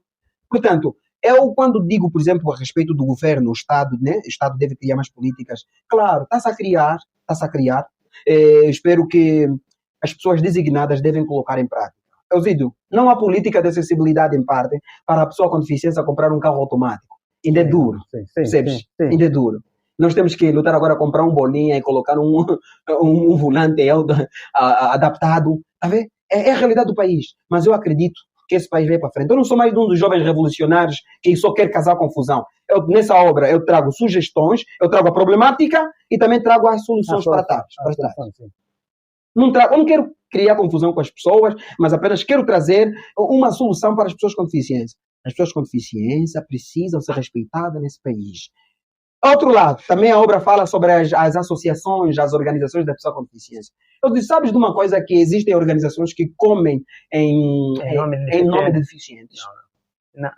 Portanto, eu, quando digo, por exemplo, a respeito do governo, o Estado, né? O Estado deve criar mais políticas. Claro, está-se a criar. Espero que as pessoas designadas devem colocar em prática. Eusídio, não há política de acessibilidade em parte para a pessoa com deficiência comprar um carro automático. Ainda é duro, percebes? Sim. Ainda é duro. Nós temos que lutar agora a comprar um bolinha e colocar um volante adaptado. Tá vendo? É a realidade do país. Mas eu acredito que esse país vai para frente. Eu não sou mais um dos jovens revolucionários que só quer causar confusão. Nessa obra eu trago sugestões, eu trago a problemática e também trago as soluções para trás. Não quero criar confusão com as pessoas, mas apenas quero trazer uma solução para as pessoas com deficiência. As pessoas com deficiência precisam ser respeitadas nesse país. Outro lado, também a obra fala sobre as associações, as organizações da pessoa com deficiência. Eu disse, sabes de uma coisa que existem organizações que comem em nome de deficientes?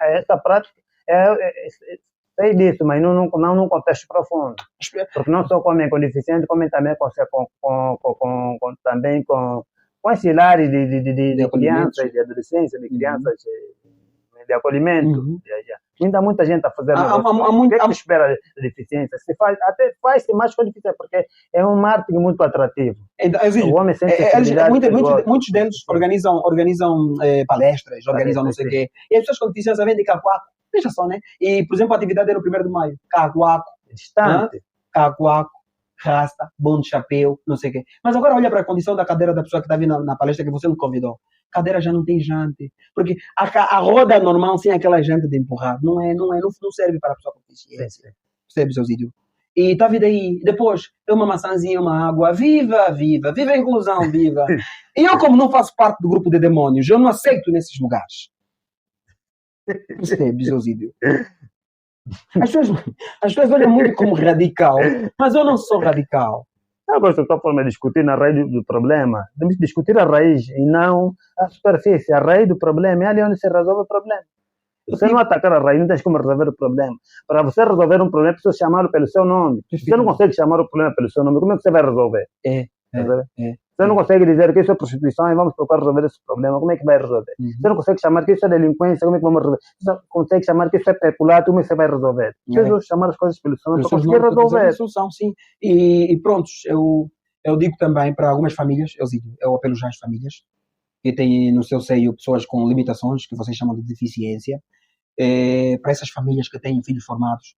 Essa prática, sei disso, mas não num contexto profundo. Porque não só comem com deficiente, comem também também com esse lar de crianças, de adolescência, de crianças de acolhimento. Ainda muita gente a fazer negócio. O que é que espera de deficiência? Até faz-se mais com deficiência, porque é um marketing muito atrativo. Então, o homem sente muitos deles organizam palestras, organizam não sei o quê. E as pessoas com deficiência vêm de Cacoaco. Veja só, né? E, por exemplo, a atividade era o 1º de maio. Cacoaco. Distante. Cacoaco, rasta, bom de chapéu, não sei o quê. Mas agora olha para a condição da cadeira da pessoa que está vindo na palestra que você não convidou. A cadeira já não tem jante. Porque a roda normal sem aquela jante de empurrar não serve para a pessoa com deficiência. Percebe, seu Zídio? E tá vindo aí. Depois, uma maçãzinha, uma água. Viva, viva. Viva a inclusão, viva. E eu, como não faço parte do grupo de demônios, eu não aceito nesses lugares. Percebe, seu Zídio? As pessoas olham muito como radical, mas eu não sou radical. Eu gosto da tua forma de discutir na raiz do problema. Temos que discutir a raiz e não a superfície. A raiz do problema é ali onde se resolve o problema. Você não atacar a raiz, não tens como resolver o problema. Para você resolver um problema, precisa chamá-lo pelo seu nome. Se você não consegue chamar o problema pelo seu nome, como é que você vai resolver? Você não consegue dizer que isso é prostituição e vamos procurar resolver esse problema, como é que vai resolver? Você não consegue chamar que isso é delinquência, como é que vamos resolver? Você não consegue chamar que isso é peculato, como é que você vai resolver? Precisa chamar as coisas pelo seu nome para conseguir resolver. Solução, sim. E pronto, eu digo também para algumas famílias, eu apelo já às famílias, que têm no seu seio pessoas com limitações, que vocês chamam de deficiência, para essas famílias que têm filhos formados,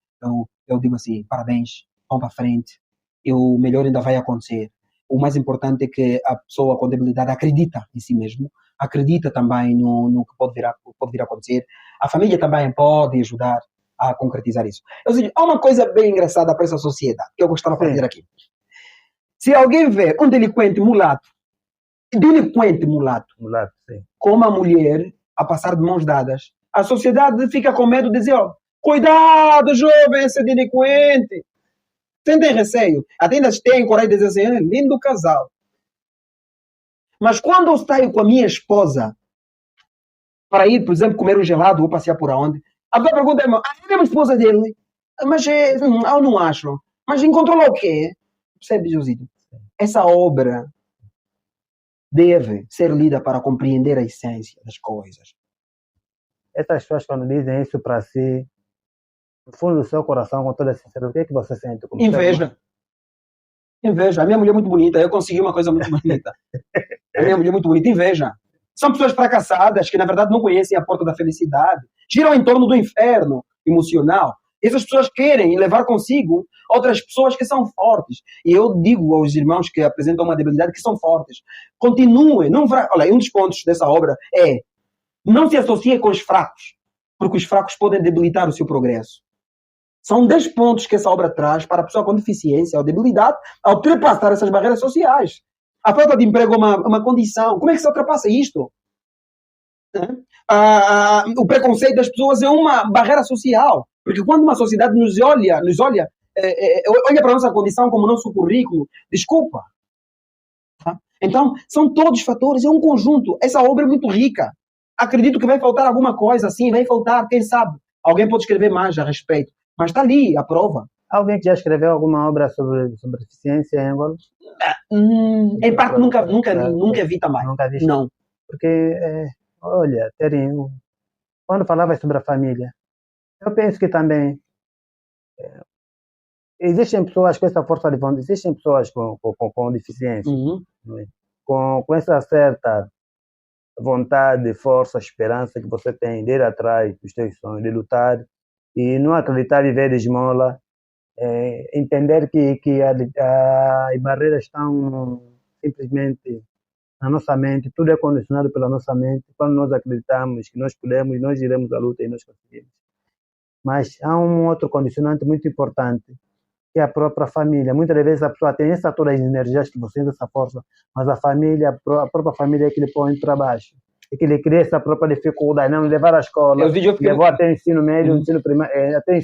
eu digo assim, parabéns, vão para frente, e o melhor ainda vai acontecer. O mais importante é que a pessoa com debilidade acredita em si mesmo, acredita também no que pode vir a acontecer. A família também pode ajudar a concretizar isso. Há uma coisa bem engraçada para essa sociedade, que eu gostava de dizer aqui. Se alguém vê um delinquente mulato, com uma mulher a passar de mãos dadas, a sociedade fica com medo de dizer, cuidado, jovem, esse delinquente. Sentem receio. Até ainda têm coragem de dizer assim, lindo casal. Mas quando eu saio com a minha esposa para ir, por exemplo, comer um gelado ou passear por onde, a minha pergunta é, ele é uma esposa dele? Mas eu não acho. Mas encontrou lá o quê? Percebe, Josito? Essa obra deve ser lida para compreender a essência das coisas. Essas pessoas, quando dizem isso para si, no fundo do seu coração, com toda a sinceridade, o que é que você sente? Inveja. A minha mulher é muito bonita, eu consegui uma coisa muito bonita. A minha mulher é muito bonita, inveja. São pessoas fracassadas que, na verdade, não conhecem a porta da felicidade. Giram em torno do inferno emocional. Essas pessoas querem levar consigo outras pessoas que são fortes. E eu digo aos irmãos que apresentam uma debilidade que são fortes. Continuem. Olha, um dos pontos dessa obra é não se associe com os fracos, porque os fracos podem debilitar o seu progresso. São 10 pontos que essa obra traz para a pessoa com deficiência ou debilidade a ultrapassar essas barreiras sociais. A falta de emprego é uma condição. Como é que se ultrapassa isto? O preconceito das pessoas é uma barreira social. Porque quando uma sociedade nos olha para a nossa condição como nosso currículo, desculpa. Tá? Então, são todos fatores, é um conjunto. Essa obra é muito rica. Acredito que vai faltar alguma coisa assim, vai faltar, quem sabe. Alguém pode escrever mais a respeito. Mas está ali a prova. Alguém que já escreveu alguma obra sobre deficiência em Angola? Em parte nunca vi também. Nunca vi? Não. Porque, olha, quando falava sobre a família, eu penso que também existem pessoas com essa força de vontade, existem pessoas com deficiência, com essa certa vontade, força, esperança que você tem de ir atrás dos teus sonhos, de lutar e não acreditar e viver de esmola, entender que as barreiras estão simplesmente na nossa mente, tudo é condicionado pela nossa mente. Quando nós acreditamos que nós podemos, nós iremos à luta e nós conseguimos. Mas há um outro condicionante muito importante, que é a própria família. Muitas vezes a pessoa tem todas as energias que você tem, essa força, mas a própria família é que lhe põe para baixo. é que ele cria essa própria dificuldade, não levar à escola, levou até ensino médio, ensino primário, até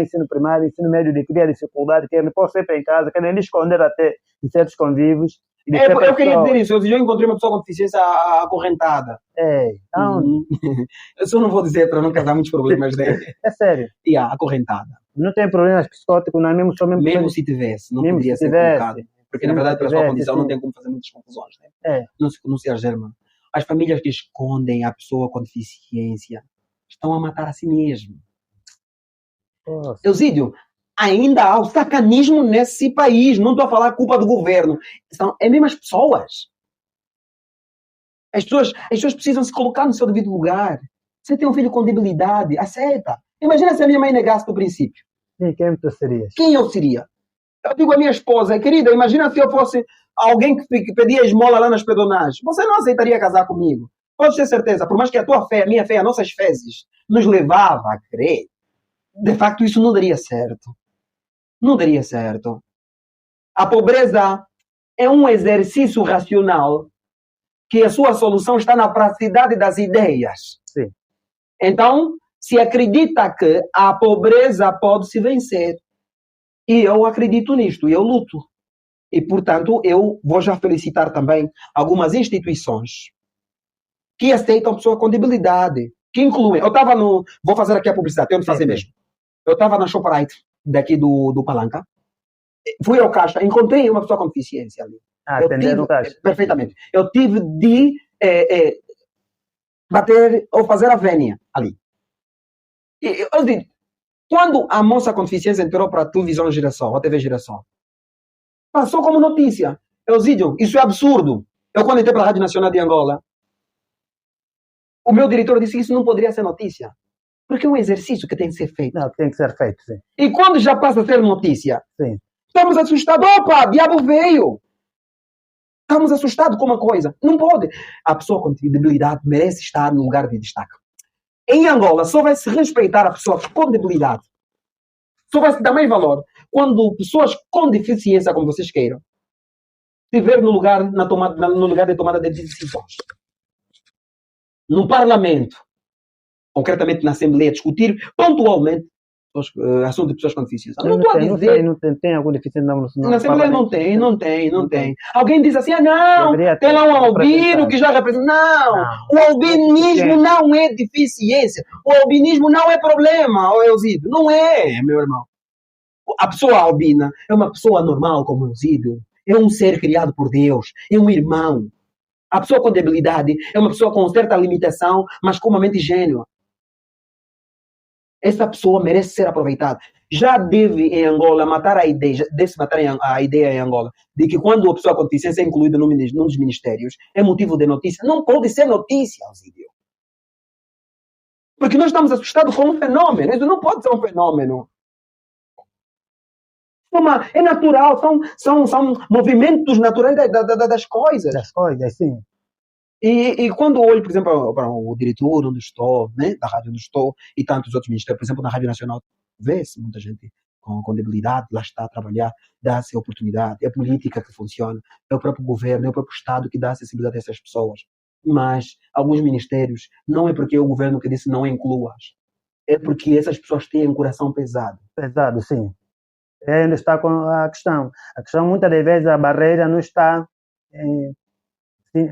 ensino primário, ensino médio, de criar dificuldade, que ele pode ser para em casa, querem esconder até em certos convívios. Eu queria dizer isso, eu encontrei uma pessoa com deficiência acorrentada. Então... Eu só não vou dizer para não causar muitos problemas, né? É sério. Acorrentada. Não tem problemas psicóticos, não é mesmo só mesmo se tivesse, não poderia ser colocado. Porque, na verdade, pela sua condição, não tem como fazer muitas conclusões, né? Não se agerma. As famílias que escondem a pessoa com deficiência estão a matar a si mesmo. Eusídio, ainda há o sacanismo nesse país. Não estou a falar culpa do governo. É mesmo as pessoas. As pessoas precisam se colocar no seu devido lugar. Você tem um filho com debilidade, aceita. Imagina se a minha mãe negasse do princípio. Sim, quem tu serias? Quem eu seria? Eu digo à minha esposa, querida, imagina se eu fosse alguém que pedia esmola lá nas pedonagens. Você não aceitaria casar comigo. Pode ter certeza, por mais que a tua fé, a minha fé, as nossas fezes nos levava a crer, de facto isso não daria certo. Não daria certo. A pobreza é um exercício racional que a sua solução está na praticidade das ideias. Sim. Então, se acredita que a pobreza pode se vencer. E eu acredito nisto, e eu luto. E, portanto, eu vou já felicitar também algumas instituições que aceitam pessoa com debilidade, que incluem... Eu estava no... Vou fazer aqui a publicidade, tenho de fazer mesmo. Eu estava na Shoprite, daqui do Palanca. Fui ao caixa, encontrei uma pessoa com deficiência ali. Atender no caixa. Perfeitamente. Eu tive de bater ou fazer a vénia ali. E, eu digo, quando a moça com deficiência entrou para a televisão Girassol, a TV Girassol, passou como notícia. Eusídio, isso é absurdo. Eu, quando entrei para a Rádio Nacional de Angola, o meu diretor disse que isso não poderia ser notícia. Porque é um exercício que tem que ser feito. Não, tem que ser feito, sim. E quando já passa a ser notícia, sim. Estamos assustados. Opa, diabo veio. Estamos assustados com uma coisa. Não pode. A pessoa com debilidade merece estar no lugar de destaque. Em Angola, só vai se respeitar a pessoa com debilidade. Só vai se dar mais valor quando pessoas com deficiência, como vocês queiram, estiver no lugar de tomada de decisões. No Parlamento, concretamente na Assembleia, discutir pontualmente assunto de pessoas com deficiência. Não estou a dizer... Não tem algum deficiente na Assembleia não tem. Alguém diz assim, não, tem lá um albino que já representa... Não, o albinismo não é deficiência. O albinismo não é problema, Eusídio. Não é, meu irmão. A pessoa albina é uma pessoa normal como o Eusídio. É um ser criado por Deus. É um irmão. A pessoa com debilidade é uma pessoa com certa limitação, mas com uma mente ingênua. Essa pessoa merece ser aproveitada. Já deve em Angola matar a ideia, em Angola, de que quando a pessoa com deficiência é incluída num dos ministérios, é motivo de notícia. Não pode ser notícia, Eusídio. Porque nós estamos assustados com um fenômeno. Isso não pode ser um fenômeno. É natural, são movimentos naturais das coisas. Das coisas, sim. E quando olho, por exemplo, para o diretor onde estou, né, da rádio onde estou, e tantos outros ministérios, por exemplo, na Rádio Nacional, vê-se muita gente com debilidade, lá está a trabalhar, dá-se a oportunidade, é a política que funciona, é o próprio governo, é o próprio Estado que dá acessibilidade a essas pessoas. Mas alguns ministérios, não é porque é o governo que disse não incluas, é porque essas pessoas têm um coração pesado. Pesado, sim. É onde está a questão. A questão, muitas das vezes, a barreira não está...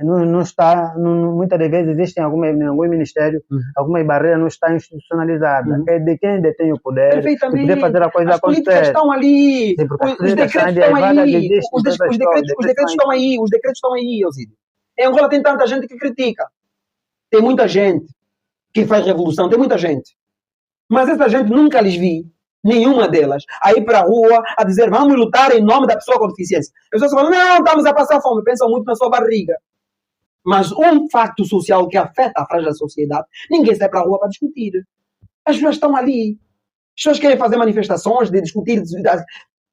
não está, muitas das vezes existem em algum ministério, alguma barreira não está institucionalizada. É de quem detém o poder, de poder fazer a coisa acontecer. As políticas estão ali, os decretos estão aí, os decretos estão aí, os decretos estão aí, Eusídio. Em Angola tem tanta gente que critica. Tem muita gente que faz revolução, tem muita gente. Mas essa gente nunca lhes vi, nenhuma delas, a ir para a rua a dizer vamos lutar em nome da pessoa com deficiência. As pessoas falam, não, estamos a passar fome, pensam muito na sua barriga. Mas um facto social que afeta a frágil sociedade, ninguém sai para a rua para discutir. As pessoas estão ali. As pessoas querem fazer manifestações, de discutir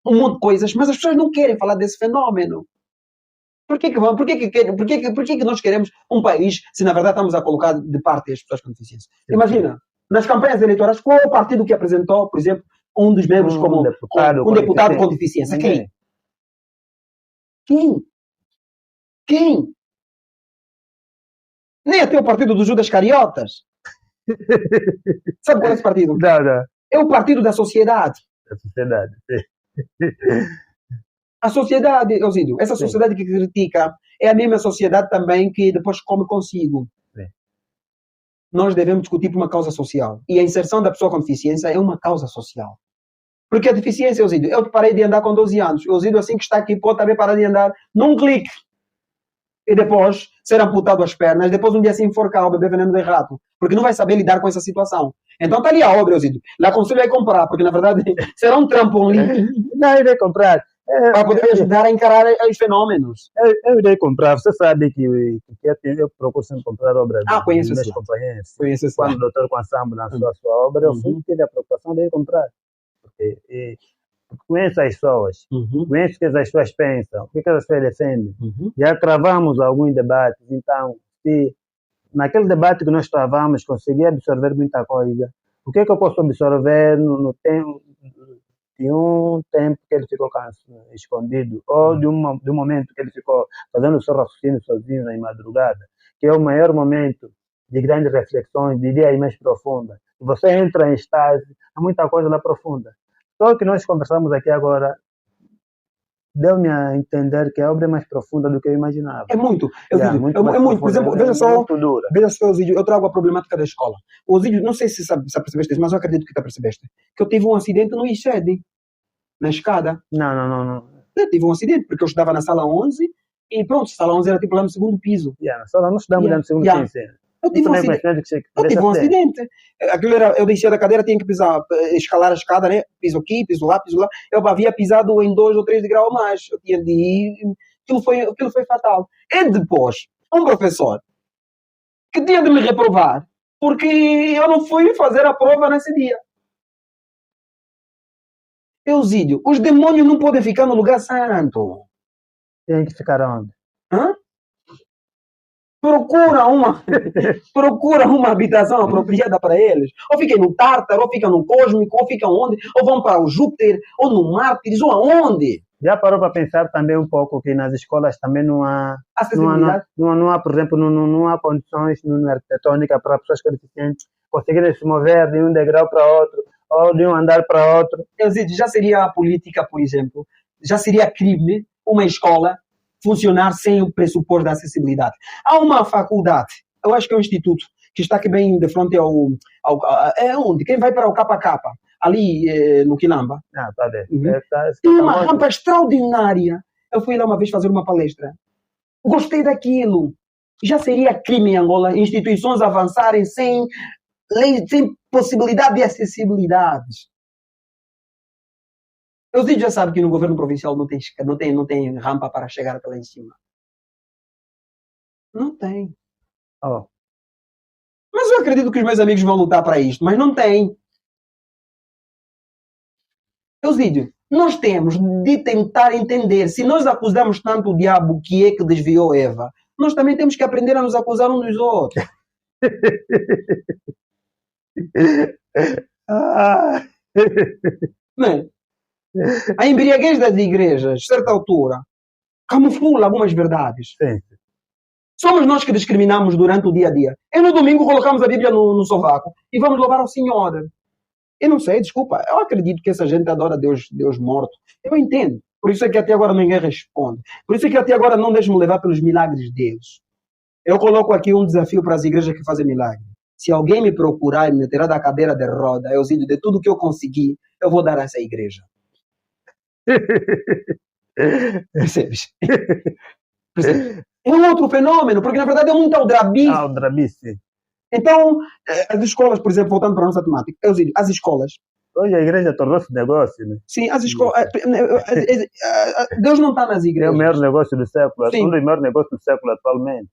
um monte de coisas, mas as pessoas não querem falar desse fenômeno. Por que nós queremos um país se na verdade estamos a colocar de parte as pessoas com deficiência? Imagina, nas campanhas eleitorais, qual é o partido que apresentou, por exemplo, um dos membros como um deputado com deficiência? Quem? Nem até o partido dos Judas Cariotas. Sabe qual é esse partido? Não. É o partido da sociedade. Da sociedade. A sociedade, Eusídio, essa sociedade que critica é a mesma sociedade também que depois come consigo. Sim. Nós devemos discutir por uma causa social. E a inserção da pessoa com deficiência é uma causa social. Porque a deficiência, Eusídio, eu parei de andar com 12 anos. O Eusídio, assim que está aqui, pode também parar de andar num clique. E depois ser amputado as pernas, depois um dia se enforcar ou beber veneno de rato. Porque não vai saber lidar com essa situação. Então está ali a obra, Eusídio. Lá aconselho a comprar, porque na verdade será um trampolim Não, irei comprar. para poder ajudar a encarar os fenômenos. Eu irei comprar. Você sabe que eu procuro sempre comprar obras Conheço dos esse meus companheiros. Conheço esse Quando o doutor Consambo lançou a sua obra, eu tive a preocupação de ir comprar. Porque conheço as pessoas, conheço o que as pessoas pensam, o que as pessoas defendem. Já travamos alguns debates, então, se naquele debate que nós travamos consegui absorver muita coisa, o que eu posso absorver no tempo de um tempo que ele ficou escondido, ou de um momento que ele ficou fazendo o seu raciocínio sozinho na madrugada, que é o maior momento de grandes reflexões, de ideias mais profundas. Você entra em estase, há muita coisa lá profunda. Só que nós conversamos aqui agora deu-me a entender que a obra é mais profunda do que eu imaginava. É muito. Muito É muito. Por exemplo, veja só, Osídio, eu trago a problemática da escola. Osídio, não sei se percebeste isso, mas eu acredito que tu percebeste. Que eu tive um acidente no ICED, na escada. Não. Eu tive um acidente, porque eu estudava na sala 11 e pronto, a sala 11 era tipo lá no segundo piso. Na sala não estudamos lá no segundo piso. Eu tive um acidente. Eu descia da cadeira, tinha que pisar, escalar a escada, né? Piso aqui, piso lá. Eu havia pisado em 2 ou 3 degraus a mais. Eu tinha de ir. Aquilo foi fatal. E depois, um professor que tinha de me reprovar porque eu não fui fazer a prova nesse dia. Eusídio, os demônios não podem ficar no lugar santo. Tem que ficar onde? Procura uma habitação apropriada para eles. Ou fiquem no Tártaro, ou ficam no Cósmico, ou ficam onde? Ou vão para o Júpiter, ou no Mártires, ou aonde? Já parou para pensar também um pouco que nas escolas também não há por exemplo, não há condições arquitetônicas para pessoas com deficiência conseguirem se mover de um degrau para outro, ou de um andar para outro. Já seria a política, por exemplo, já seria crime uma escola funcionar sem o pressuposto da acessibilidade. Há uma faculdade, eu acho que é um instituto, que está aqui bem de frente é onde? Quem vai para o KK, ali no Quilamba. Tá bem. Tem uma rampa extraordinária. Eu fui lá uma vez fazer uma palestra. Gostei daquilo. Já seria crime em Angola instituições avançarem sem possibilidade de acessibilidade. Eu já sabe que no governo provincial não tem rampa para chegar até lá em cima. Não tem. Mas eu acredito que os meus amigos vão lutar para isto, mas não tem. Eusídio, nós temos de tentar entender, se nós acusamos tanto o diabo que desviou Eva, nós também temos que aprender a nos acusar uns dos outros. Não é? A embriaguez das igrejas, a certa altura, camufla algumas verdades. Sim. Somos nós que discriminamos durante o dia a dia. E no domingo colocamos a Bíblia no sovaco e vamos louvar ao Senhor. Eu não sei, desculpa. Eu acredito que essa gente adora Deus morto. Eu entendo. Por isso é que até agora ninguém responde. Por isso é que até agora não deixo-me levar pelos milagres de Deus. Eu coloco aqui um desafio para as igrejas que fazem milagre. Se alguém me procurar e me tirar da cadeira de roda, Eusídio, de tudo que eu consegui, eu vou dar a essa igreja. Percebes? É um outro fenômeno, porque na verdade é muito aldrabice. Aldrabice. Então, as escolas, por exemplo, voltando para a nossa temática, Eusídio, as escolas. Hoje a igreja tornou-se negócio, né? Sim, as escolas. Deus não está nas igrejas. É o maior negócio do século. Sim. É um dos maiores negócios do século atualmente.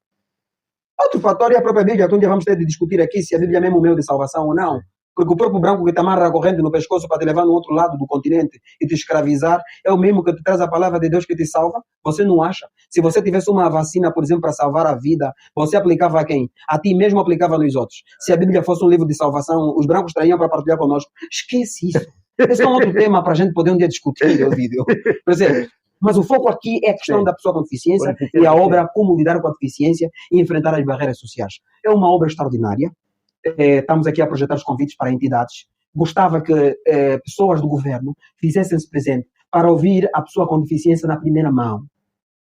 Outro fator é a própria Bíblia, que um dia vamos ter de discutir aqui se a Bíblia é mesmo o meio de salvação ou não. Porque o próprio branco que te amarra a corrente no pescoço para te levar no outro lado do continente e te escravizar é o mesmo que te traz a palavra de Deus que te salva. Você não acha? Se você tivesse uma vacina, por exemplo, para salvar a vida, você aplicava a quem? A ti mesmo aplicava nos outros. Se a Bíblia fosse um livro de salvação, os brancos trariam para partilhar conosco. Esquece isso. Esse é um outro tema para a gente poder um dia discutir, Eusídio. Por exemplo, Mas o foco aqui é a questão Sim. da pessoa com deficiência Beneficiar e a sim. obra Como Lidar com a Deficiência e Enfrentar as Barreiras Sociais. É uma obra extraordinária. Estamos aqui a projetar os convites para entidades. Gostava que pessoas do governo fizessem-se presente para ouvir a pessoa com deficiência na primeira mão.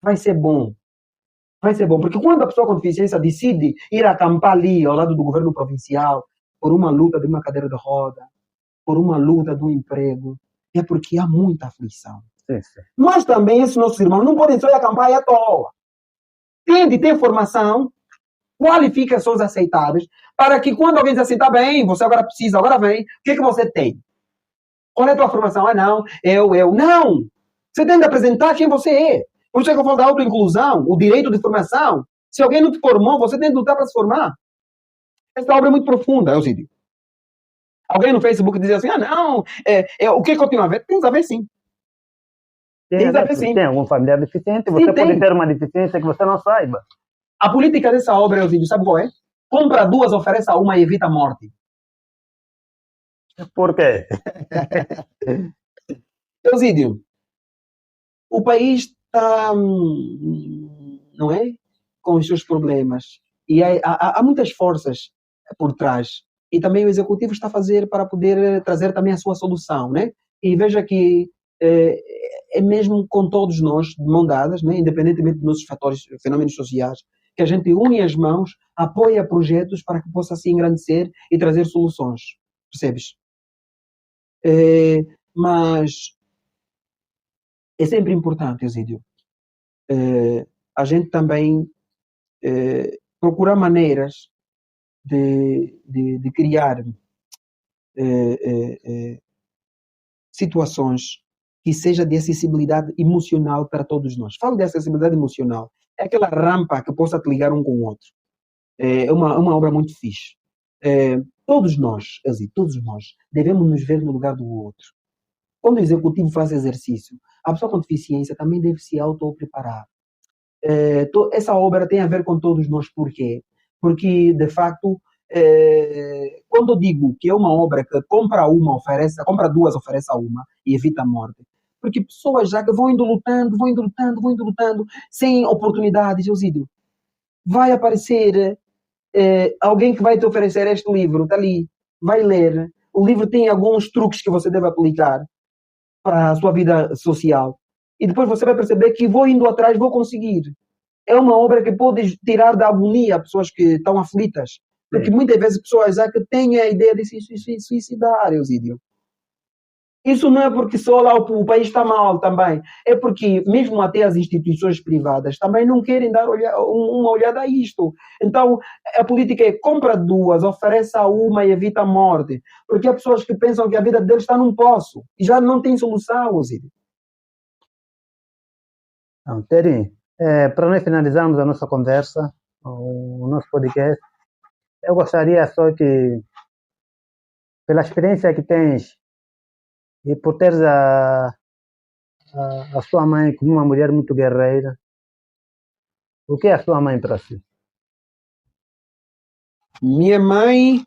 Vai ser bom. Vai ser bom, porque quando a pessoa com deficiência decide ir acampar ali ao lado do governo provincial por uma luta de uma cadeira de roda, por uma luta de um emprego, é porque há muita aflição. Sim, sim. Mas também esses nossos irmãos não podem só ir acampar aí à toa. Tem de ter formação, qualificações aceitáveis, para que quando alguém diz assim, tá bem, você agora precisa, agora vem, o que você tem? Qual é a tua formação? Ah, não, eu. Não! Você tem de apresentar quem você é. Por isso é que eu falo da autoinclusão, o direito de formação. Se alguém não te formou, você tem de lutar para se formar. Essa obra é muito profunda, Elcidio. Alguém no Facebook diz assim, ah, não, o que eu tenho a ver? Tem a ver sim. Tem a ver sim. Tem algum familiar deficiente, Sim, você pode tem. ter uma deficiência que você não saiba. A política dessa obra, Elcidio, sabe qual é? Compra duas, ofereça uma e evita a morte. Por quê? Elcidio, o país está, não é? Com os seus problemas. E há muitas forças por trás. E também o executivo está a fazer para poder trazer também a sua solução, né? E veja que é mesmo com todos nós, de mão dadas, né? Independentemente dos nossos fenômenos sociais, que a gente une as mãos, apoia projetos para que possa se engrandecer e trazer soluções. Percebes? Mas é sempre importante, Exídio, a gente também procurar maneiras de criar situações que seja de acessibilidade emocional para todos nós. Falo de acessibilidade emocional. É aquela rampa que possa te ligar um com o outro. É uma obra muito fixe. Todos nós, Elzi, todos nós, devemos nos ver no lugar do outro. Quando o executivo faz exercício, a pessoa com deficiência também deve se auto-preparar. Essa obra tem a ver com todos nós. Por quê? Porque, de facto, quando eu digo que é uma obra que compra duas, oferece uma e evita a morte, porque pessoas já que vão indo lutando, sem oportunidades, Eusídio, vai aparecer alguém que vai te oferecer este livro, está ali, vai ler. O livro tem alguns truques que você deve aplicar para a sua vida social. E depois você vai perceber que vou indo atrás, vou conseguir. É uma obra que pode tirar da agonia pessoas que estão aflitas. Porque muitas vezes pessoas já que têm a ideia de se suicidar, Eusídio. Isso não é porque só lá o país está mal também. É porque mesmo até as instituições privadas também não querem dar uma olhada a isto. Então, a política é compra duas, oferece uma e evita a morte. Porque há pessoas que pensam que a vida deles está num poço e já não tem solução, Eusídio. Então, Teri, para nós finalizarmos a nossa conversa, o nosso podcast, eu gostaria só que, pela experiência que tens e por teres a sua mãe como uma mulher muito guerreira, o que é a sua mãe para si? Minha mãe,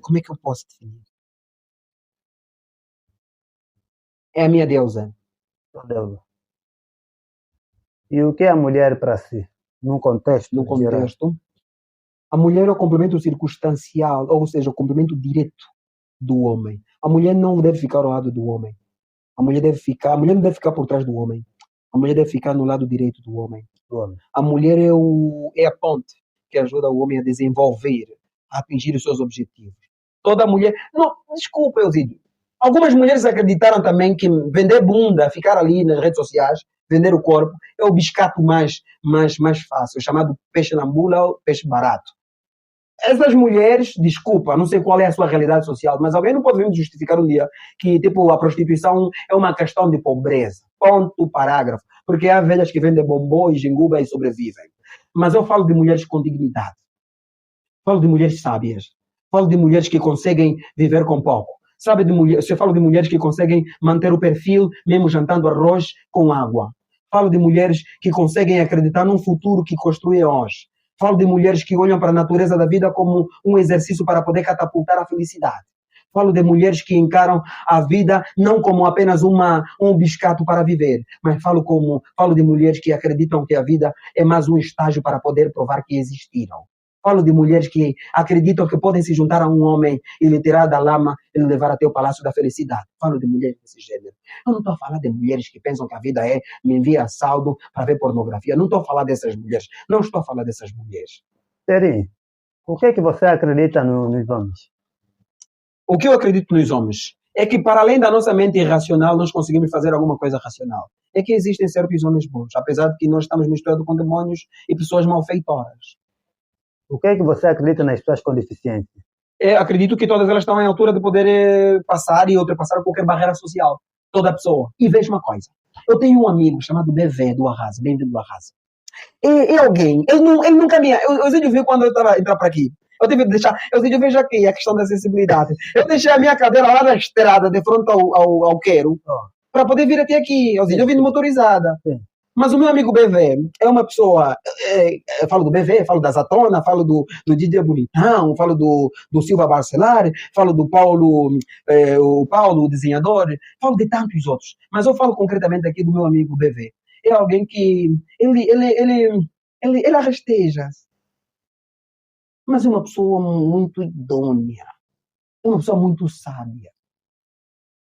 como é que eu posso definir? É a minha deusa. Deus. E o que é a mulher para si? Num contexto No geral? contexto, a mulher é o complemento circunstancial, ou seja, o complemento direto do homem. A mulher não deve ficar ao lado do homem. A mulher não deve ficar por trás do homem. A mulher deve ficar no lado direito do homem. A mulher é a ponte que ajuda o homem a desenvolver, a atingir os seus objetivos. Toda mulher... Não, desculpa, Eusídio. Algumas mulheres acreditaram também que vender bunda, ficar ali nas redes sociais, vender o corpo, é o biscato mais fácil, chamado peixe na mula ou peixe barato. Essas mulheres, desculpa, não sei qual é a sua realidade social, mas alguém não pode vir me justificar um dia que tipo, a prostituição é uma questão de pobreza. Ponto, parágrafo. Porque há velhas que vendem bombom e genguba e sobrevivem. Mas eu falo de mulheres com dignidade. Falo de mulheres sábias. Falo de mulheres que conseguem viver com pouco. Eu falo de mulheres que conseguem manter o perfil mesmo jantando arroz com água. Falo de mulheres que conseguem acreditar num futuro que construem hoje. Falo de mulheres que olham para a natureza da vida como um exercício para poder catapultar a felicidade. Falo de mulheres que encaram a vida não como apenas um biscato para viver, mas falo de mulheres que acreditam que a vida é mais um estágio para poder provar que existiram. Falo de mulheres que acreditam que podem se juntar a um homem e lhe tirar da lama e lhe levar até o palácio da felicidade. Falo de mulheres desse gênero. Eu não estou a falar de mulheres que pensam que a vida é me envia saldo para ver pornografia. Não estou a falar dessas mulheres. Não estou a falar dessas mulheres. Teri, o que é que você acredita nos homens? O que eu acredito nos homens é que, para além da nossa mente irracional, nós conseguimos fazer alguma coisa racional. É que existem certos homens bons, apesar de que nós estamos misturados com demônios e pessoas malfeitoras. O que é que você acredita nas pessoas com deficiência? Acredito que todas elas estão em altura de poder passar e ultrapassar qualquer barreira social. Toda pessoa. E veja uma coisa. Eu tenho um amigo chamado BV do Arrasa, bem-vindo do Arrasa. E alguém, ele nunca me... Eu vi quando eu estava entrar para aqui. Eu tive de deixar... Eu vejo aqui a questão da acessibilidade. Eu deixei a minha cadeira lá na estrada, de frente ao quero, para poder vir até aqui. Eu vim motorizada. Sim. Mas o meu amigo BV é uma pessoa... Eu falo do BV, falo da Zatona, falo do Didier Bonitão, falo do Silva Barcelar, falo do Paulo, o Paulo, o desenhador, falo de tantos outros. Mas eu falo concretamente aqui do meu amigo BV. É alguém que... Ele arresteja. Mas é uma pessoa muito idônea. É uma pessoa muito sábia.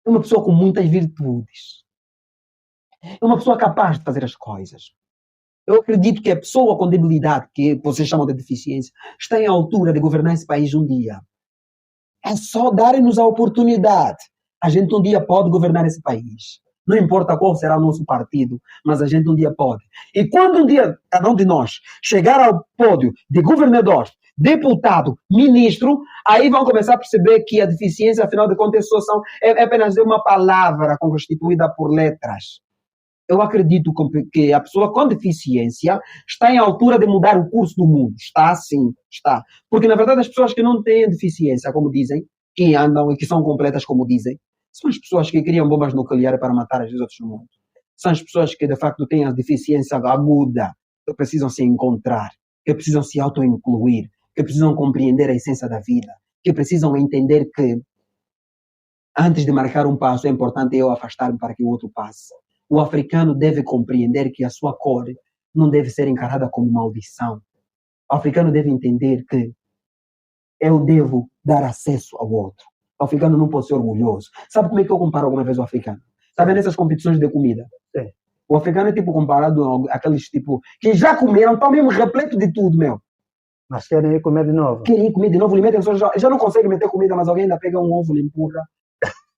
É uma pessoa com muitas virtudes. É uma pessoa capaz de fazer as coisas. Eu acredito que a pessoa com debilidade, que vocês chamam de deficiência, está em altura de governar esse país um dia. É só darem-nos a oportunidade. A gente um dia pode governar esse país. Não importa qual será o nosso partido, mas a gente um dia pode. E quando um dia, cada um de nós, chegar ao pódio de governador, deputado, ministro, aí vão começar a perceber que a deficiência, afinal de contas, é apenas uma palavra constituída por letras. Eu acredito que a pessoa com deficiência está em altura de mudar o curso do mundo. Está sim, está. Porque, na verdade, as pessoas que não têm deficiência, como dizem, que andam e que são completas, como dizem, são as pessoas que criam bombas nucleares para matar os outros no mundo. São as pessoas que, de facto, têm a deficiência aguda, que precisam se encontrar, que precisam se auto-incluir, que precisam compreender a essência da vida, que precisam entender que, antes de marcar um passo, é importante eu afastar-me para que o outro passe. O africano deve compreender que a sua cor não deve ser encarada como maldição. O africano deve entender que eu devo dar acesso ao outro. O africano não pode ser orgulhoso. Sabe como é que eu comparo alguma vez o africano? Sabe nessas competições de comida? Sim. O africano é tipo comparado àqueles tipo que já comeram, estão mesmo repleto de tudo, meu. Mas querem ir comer de novo. Querem ir comer de novo, lhe metem, já não consegue meter comida, mas alguém ainda pega um ovo e lhe empurra.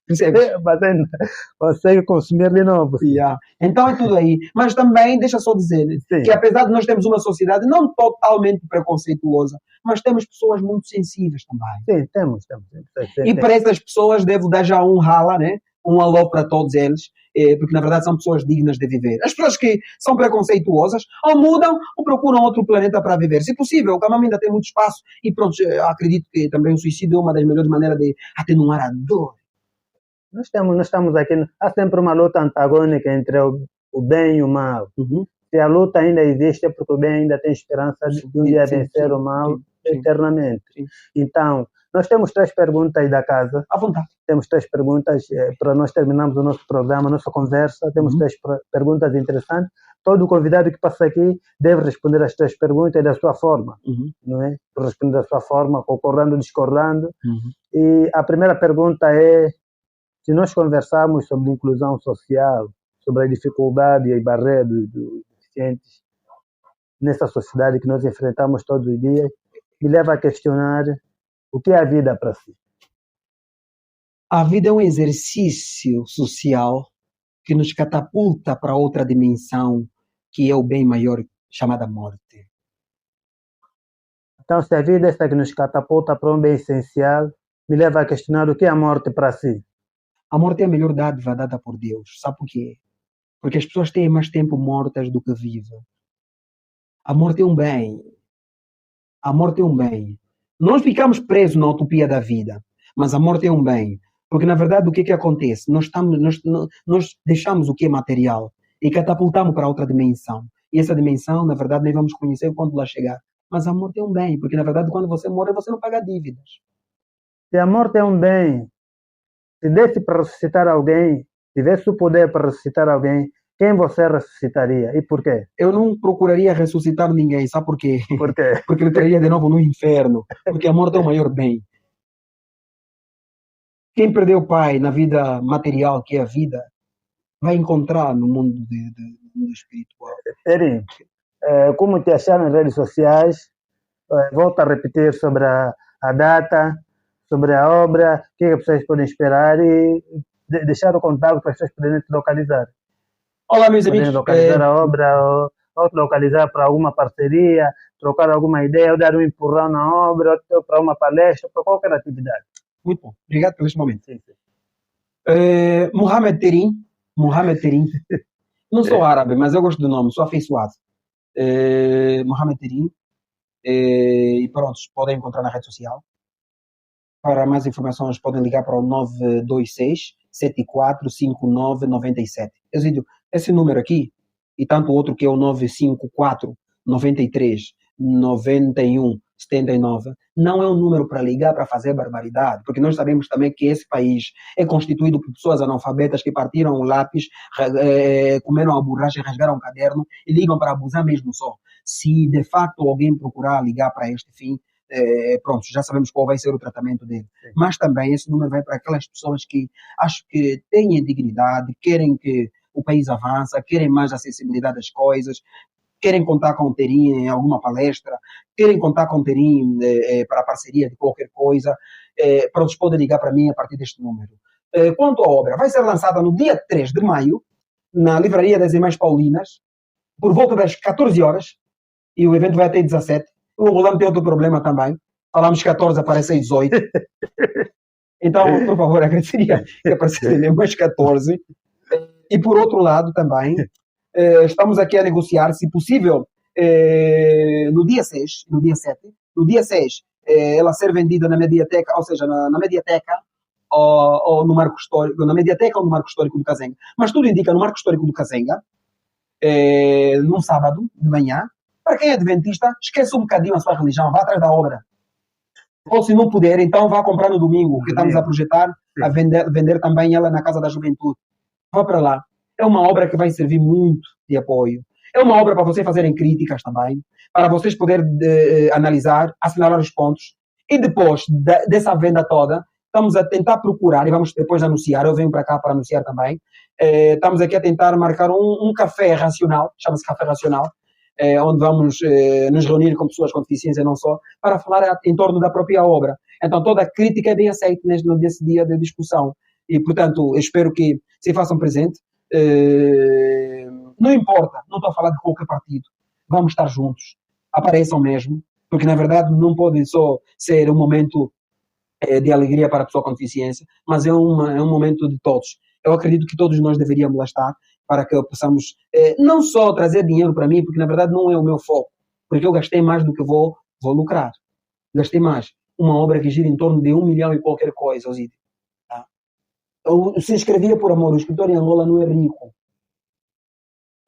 Percebes? Mas ainda consegue consumir de novo. Yeah. Então é tudo aí. Mas também, deixa só dizer, Sim. que apesar de nós termos uma sociedade não totalmente preconceituosa, mas temos pessoas muito sensíveis também. Sim, temos. E para essas pessoas devo dar já um rala, né? Um alô para todos eles, porque na verdade são pessoas dignas de viver. As pessoas que são preconceituosas ou mudam ou procuram outro planeta para viver. Se possível, o Camam ainda tem muito espaço e pronto, acredito que também o suicídio é uma das melhores maneiras de atenuar a dor. Nós estamos aqui, há sempre uma luta antagônica entre o bem e o mal. Uhum. Se a luta ainda existe é porque o bem ainda tem esperança de um dia vencer o mal eternamente. Sim. Então, nós temos 3 perguntas da casa. À vontade. Temos 3 perguntas para nós terminarmos o nosso programa, a nossa conversa. Temos 3 perguntas interessantes. Todo convidado que passa aqui deve responder as 3 perguntas da sua forma. Não é? Responder da sua forma, concordando, discordando. E a primeira pergunta é: se nós conversarmos sobre inclusão social, sobre a dificuldade e barreira dos deficientes nessa sociedade que nós enfrentamos todos os dias, me leva a questionar o que é a vida para si. A vida é um exercício social que nos catapulta para outra dimensão, que é o bem maior, chamada morte. Então, se a vida é essa que nos catapulta para um bem essencial, me leva a questionar o que é a morte para si. A morte é a melhor dádiva dada por Deus. Sabe por quê? Porque as pessoas têm mais tempo mortas do que vivas. A morte é um bem. A morte é um bem. Nós ficamos presos na utopia da vida, mas a morte é um bem. Porque, na verdade, o que acontece? Nós deixamos o que é material e catapultamos para outra dimensão. E essa dimensão, na verdade, nós vamos conhecer quando lá chegar. Mas a morte é um bem, porque, na verdade, quando você morre, você não paga dívidas. Se a morte é um bem, Se desse para ressuscitar alguém, tivesse o poder para ressuscitar alguém, quem você ressuscitaria e por quê? Eu não procuraria ressuscitar ninguém, sabe por quê? Por quê? Porque ele estaria de novo no inferno, porque a morte é o maior bem. Quem perdeu o pai na vida material, que é a vida, vai encontrar no mundo, no mundo espiritual. Eri, como te achar nas redes sociais? Volto a repetir sobre a data, sobre a obra, o que as pessoas podem esperar e deixar o contato para as pessoas poderem te localizar. Olá, meus Poderem amigos. localizar a obra ou te localizar para alguma parceria, trocar alguma ideia, ou dar um empurrão na obra, ou para uma palestra, para qualquer atividade. Muito bom. Obrigado por este momento. Sim, sim. Mohamed Terim. Mohamed Terim. Não sou árabe, mas eu gosto do nome, sou afeiçoado. Mohamed Terim. E pronto, podem encontrar na rede social. Para mais informações, podem ligar para o 926 74 59 97. Esse número aqui, e tanto o outro que é o 954 93 91 79, não é um número para ligar para fazer barbaridade, porque nós sabemos também que esse país é constituído por pessoas analfabetas que partiram o lápis, comeram a borracha, rasgaram o caderno e ligam para abusar mesmo só. Se de facto alguém procurar ligar para este fim, pronto, já sabemos qual vai ser o tratamento dele. Sim. Mas também esse número vai para aquelas pessoas que acho que têm dignidade, querem que o país avança, querem mais acessibilidade às coisas, querem contar com o Terim em alguma palestra, querem contar com o Terim para parceria de qualquer coisa, pronto, podem ligar para mim a partir deste número. Quanto à obra, vai ser lançada no dia 3 de maio, na Livraria das Irmãs Paulinas, por volta das 14 horas, e o evento vai até 17. O Rolando tem outro problema também. Falamos 14, aparece 18. Então, por favor, agradeceria que aparecesse mesmo às 14. E por outro lado também, estamos aqui a negociar, se possível, no dia 6, no dia 7, no dia 6, ela ser vendida na Mediateca, ou seja, na Mediateca, ou no Marco Histórico, na Mediateca ou no Marco Histórico do Cazenga. Mas tudo indica no Marco Histórico do Cazenga, num sábado de manhã. Para quem é adventista, esqueça um bocadinho a sua religião, vá atrás da obra. Ou se não puder, então vá comprar no domingo, que estamos a projetar, a vender também ela na Casa da Juventude. Vá para lá. É uma obra que vai servir muito de apoio. É uma obra para vocês fazerem críticas também, para vocês poderem analisar, assinalar os pontos. E depois dessa venda toda, estamos a tentar procurar, e vamos depois anunciar, eu venho para cá para anunciar também, estamos aqui a tentar marcar um café racional, chama-se Café Racional, onde vamos nos reunir com pessoas com deficiência não só, para falar em torno da própria obra. Então toda a crítica é bem aceita nesse dia de discussão. E, portanto, eu espero que se façam presente. Não importa, não estou a falar de qualquer partido. Vamos estar juntos. Apareçam mesmo, porque na verdade não pode só ser um momento de alegria para a pessoa com deficiência, mas é um momento de todos. Eu acredito que todos nós deveríamos lá estar para que possamos não só trazer dinheiro para mim, porque na verdade não é o meu foco, porque eu gastei mais do que vou lucrar. Gastei mais. Uma obra que gira em torno de 1 milhão e qualquer coisa, Osídio. Tá? Eu se inscrevia por amor, o escritório em Angola não é rico.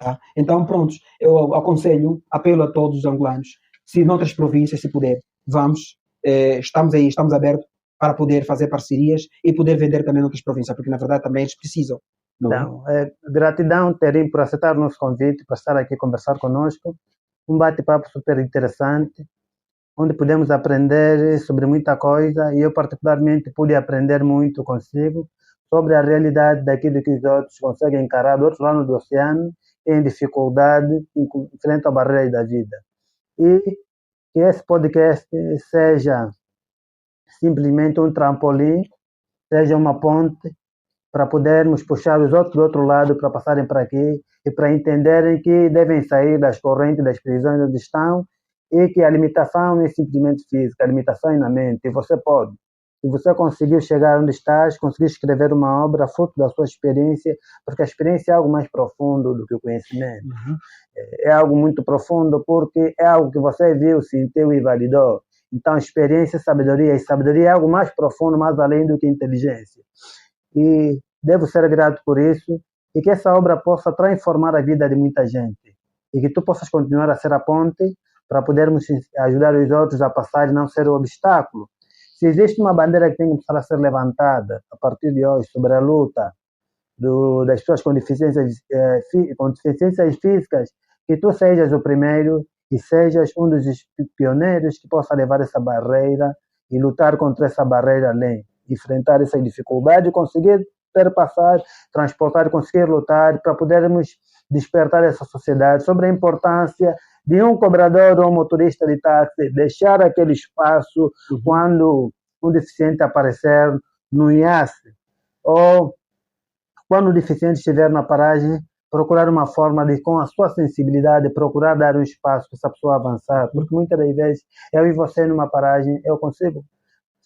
Tá? Então, pronto, eu aconselho, apelo a todos os angolanos, se noutras províncias, se puder, vamos, estamos aí, estamos abertos para poder fazer parcerias e poder vender também noutras províncias, porque na verdade também eles precisam. Então, gratidão, Terim, por aceitar o nosso convite, para estar aqui conversar conosco. Um bate-papo super interessante, onde podemos aprender sobre muita coisa, e eu particularmente pude aprender muito consigo sobre a realidade daquilo que os outros conseguem encarar do outro lado do oceano, em dificuldade, enfrentam a barreira da vida. E que esse podcast seja simplesmente um trampolim, seja uma ponte para podermos puxar os outros do outro lado para passarem para aqui e para entenderem que devem sair das correntes, das prisões onde estão, e que a limitação não é simplesmente física, a limitação é na mente, e você pode. Se você conseguiu chegar onde estás, conseguiu escrever uma obra fruto da sua experiência, porque a experiência é algo mais profundo do que o conhecimento. Uhum. É algo muito profundo porque é algo que você viu, sentiu e validou. Então, experiência e sabedoria é algo mais profundo, mais além do que inteligência. E devo ser grato por isso, e que essa obra possa transformar a vida de muita gente, e que tu possas continuar a ser a ponte para podermos ajudar os outros a passar e não ser o obstáculo. Se existe uma bandeira que tem que começar a ser levantada a partir de hoje sobre a luta das pessoas com deficiências físicas, que tu sejas o primeiro e sejas um dos pioneiros que possa levar essa barreira e lutar contra essa barreira além, enfrentar essa dificuldade, conseguir perpassar, transportar, conseguir lutar para podermos despertar essa sociedade sobre a importância de um cobrador ou um motorista de táxi deixar aquele espaço quando um deficiente aparecer no IASE, ou quando o deficiente estiver na paragem, procurar uma forma de, com a sua sensibilidade, procurar dar um espaço para essa pessoa avançar, porque muitas das vezes eu e você numa paragem, eu consigo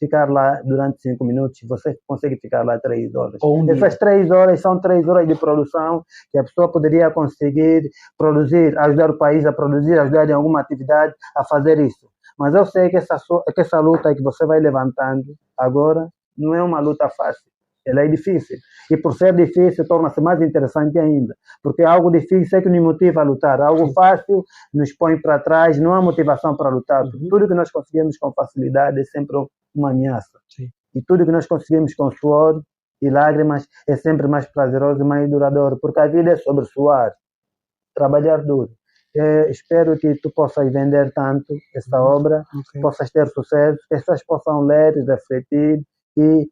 ficar lá durante 5 minutos, você consegue ficar lá 3 horas. Essas 3 horas são 3 horas de produção que a pessoa poderia conseguir produzir, ajudar o país a produzir, ajudar em alguma atividade a fazer isso. Mas eu sei que essa luta que você vai levantando agora não é uma luta fácil. Ela é difícil. E por ser difícil, torna-se mais interessante ainda. Porque algo difícil é que nos motiva a lutar. Algo fácil nos põe para trás, não há motivação para lutar. Tudo que nós conseguimos com facilidade é sempre uma ameaça. Sim. E tudo que nós conseguimos com suor e lágrimas é sempre mais prazeroso e mais duradouro. Porque a vida é sobre suar, trabalhar duro. Espero que tu possas vender tanto essa obra, possas ter sucesso, que as pessoas possam ler, refletir e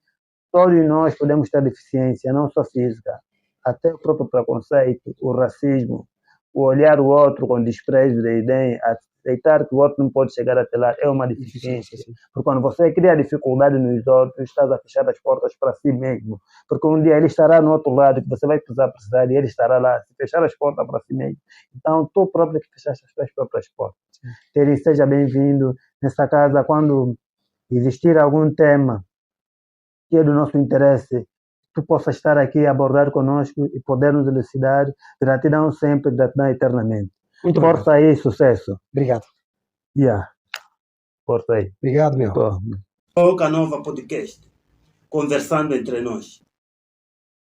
todos nós podemos ter deficiência, não só física, até o próprio preconceito, o racismo, o olhar o outro com desprezo da ideia, aceitar que o outro não pode chegar até lá é uma deficiência. Porque quando você cria dificuldade nos outros, estás a fechar as portas para si mesmo. Porque um dia ele estará no outro lado, que você vai precisar e ele estará lá, se fechar as portas para si mesmo. Então, tu próprio que fechaste as tuas próprias portas. Terry, seja bem-vindo nessa casa. Quando existir algum tema que é do nosso interesse, tu possa estar aqui, abordar conosco e poder nos elucidar. Gratidão sempre, gratidão eternamente. Muito Força aí, sucesso. Obrigado. Força aí. Obrigado, meu. Boca Nova Podcast. Conversando entre nós.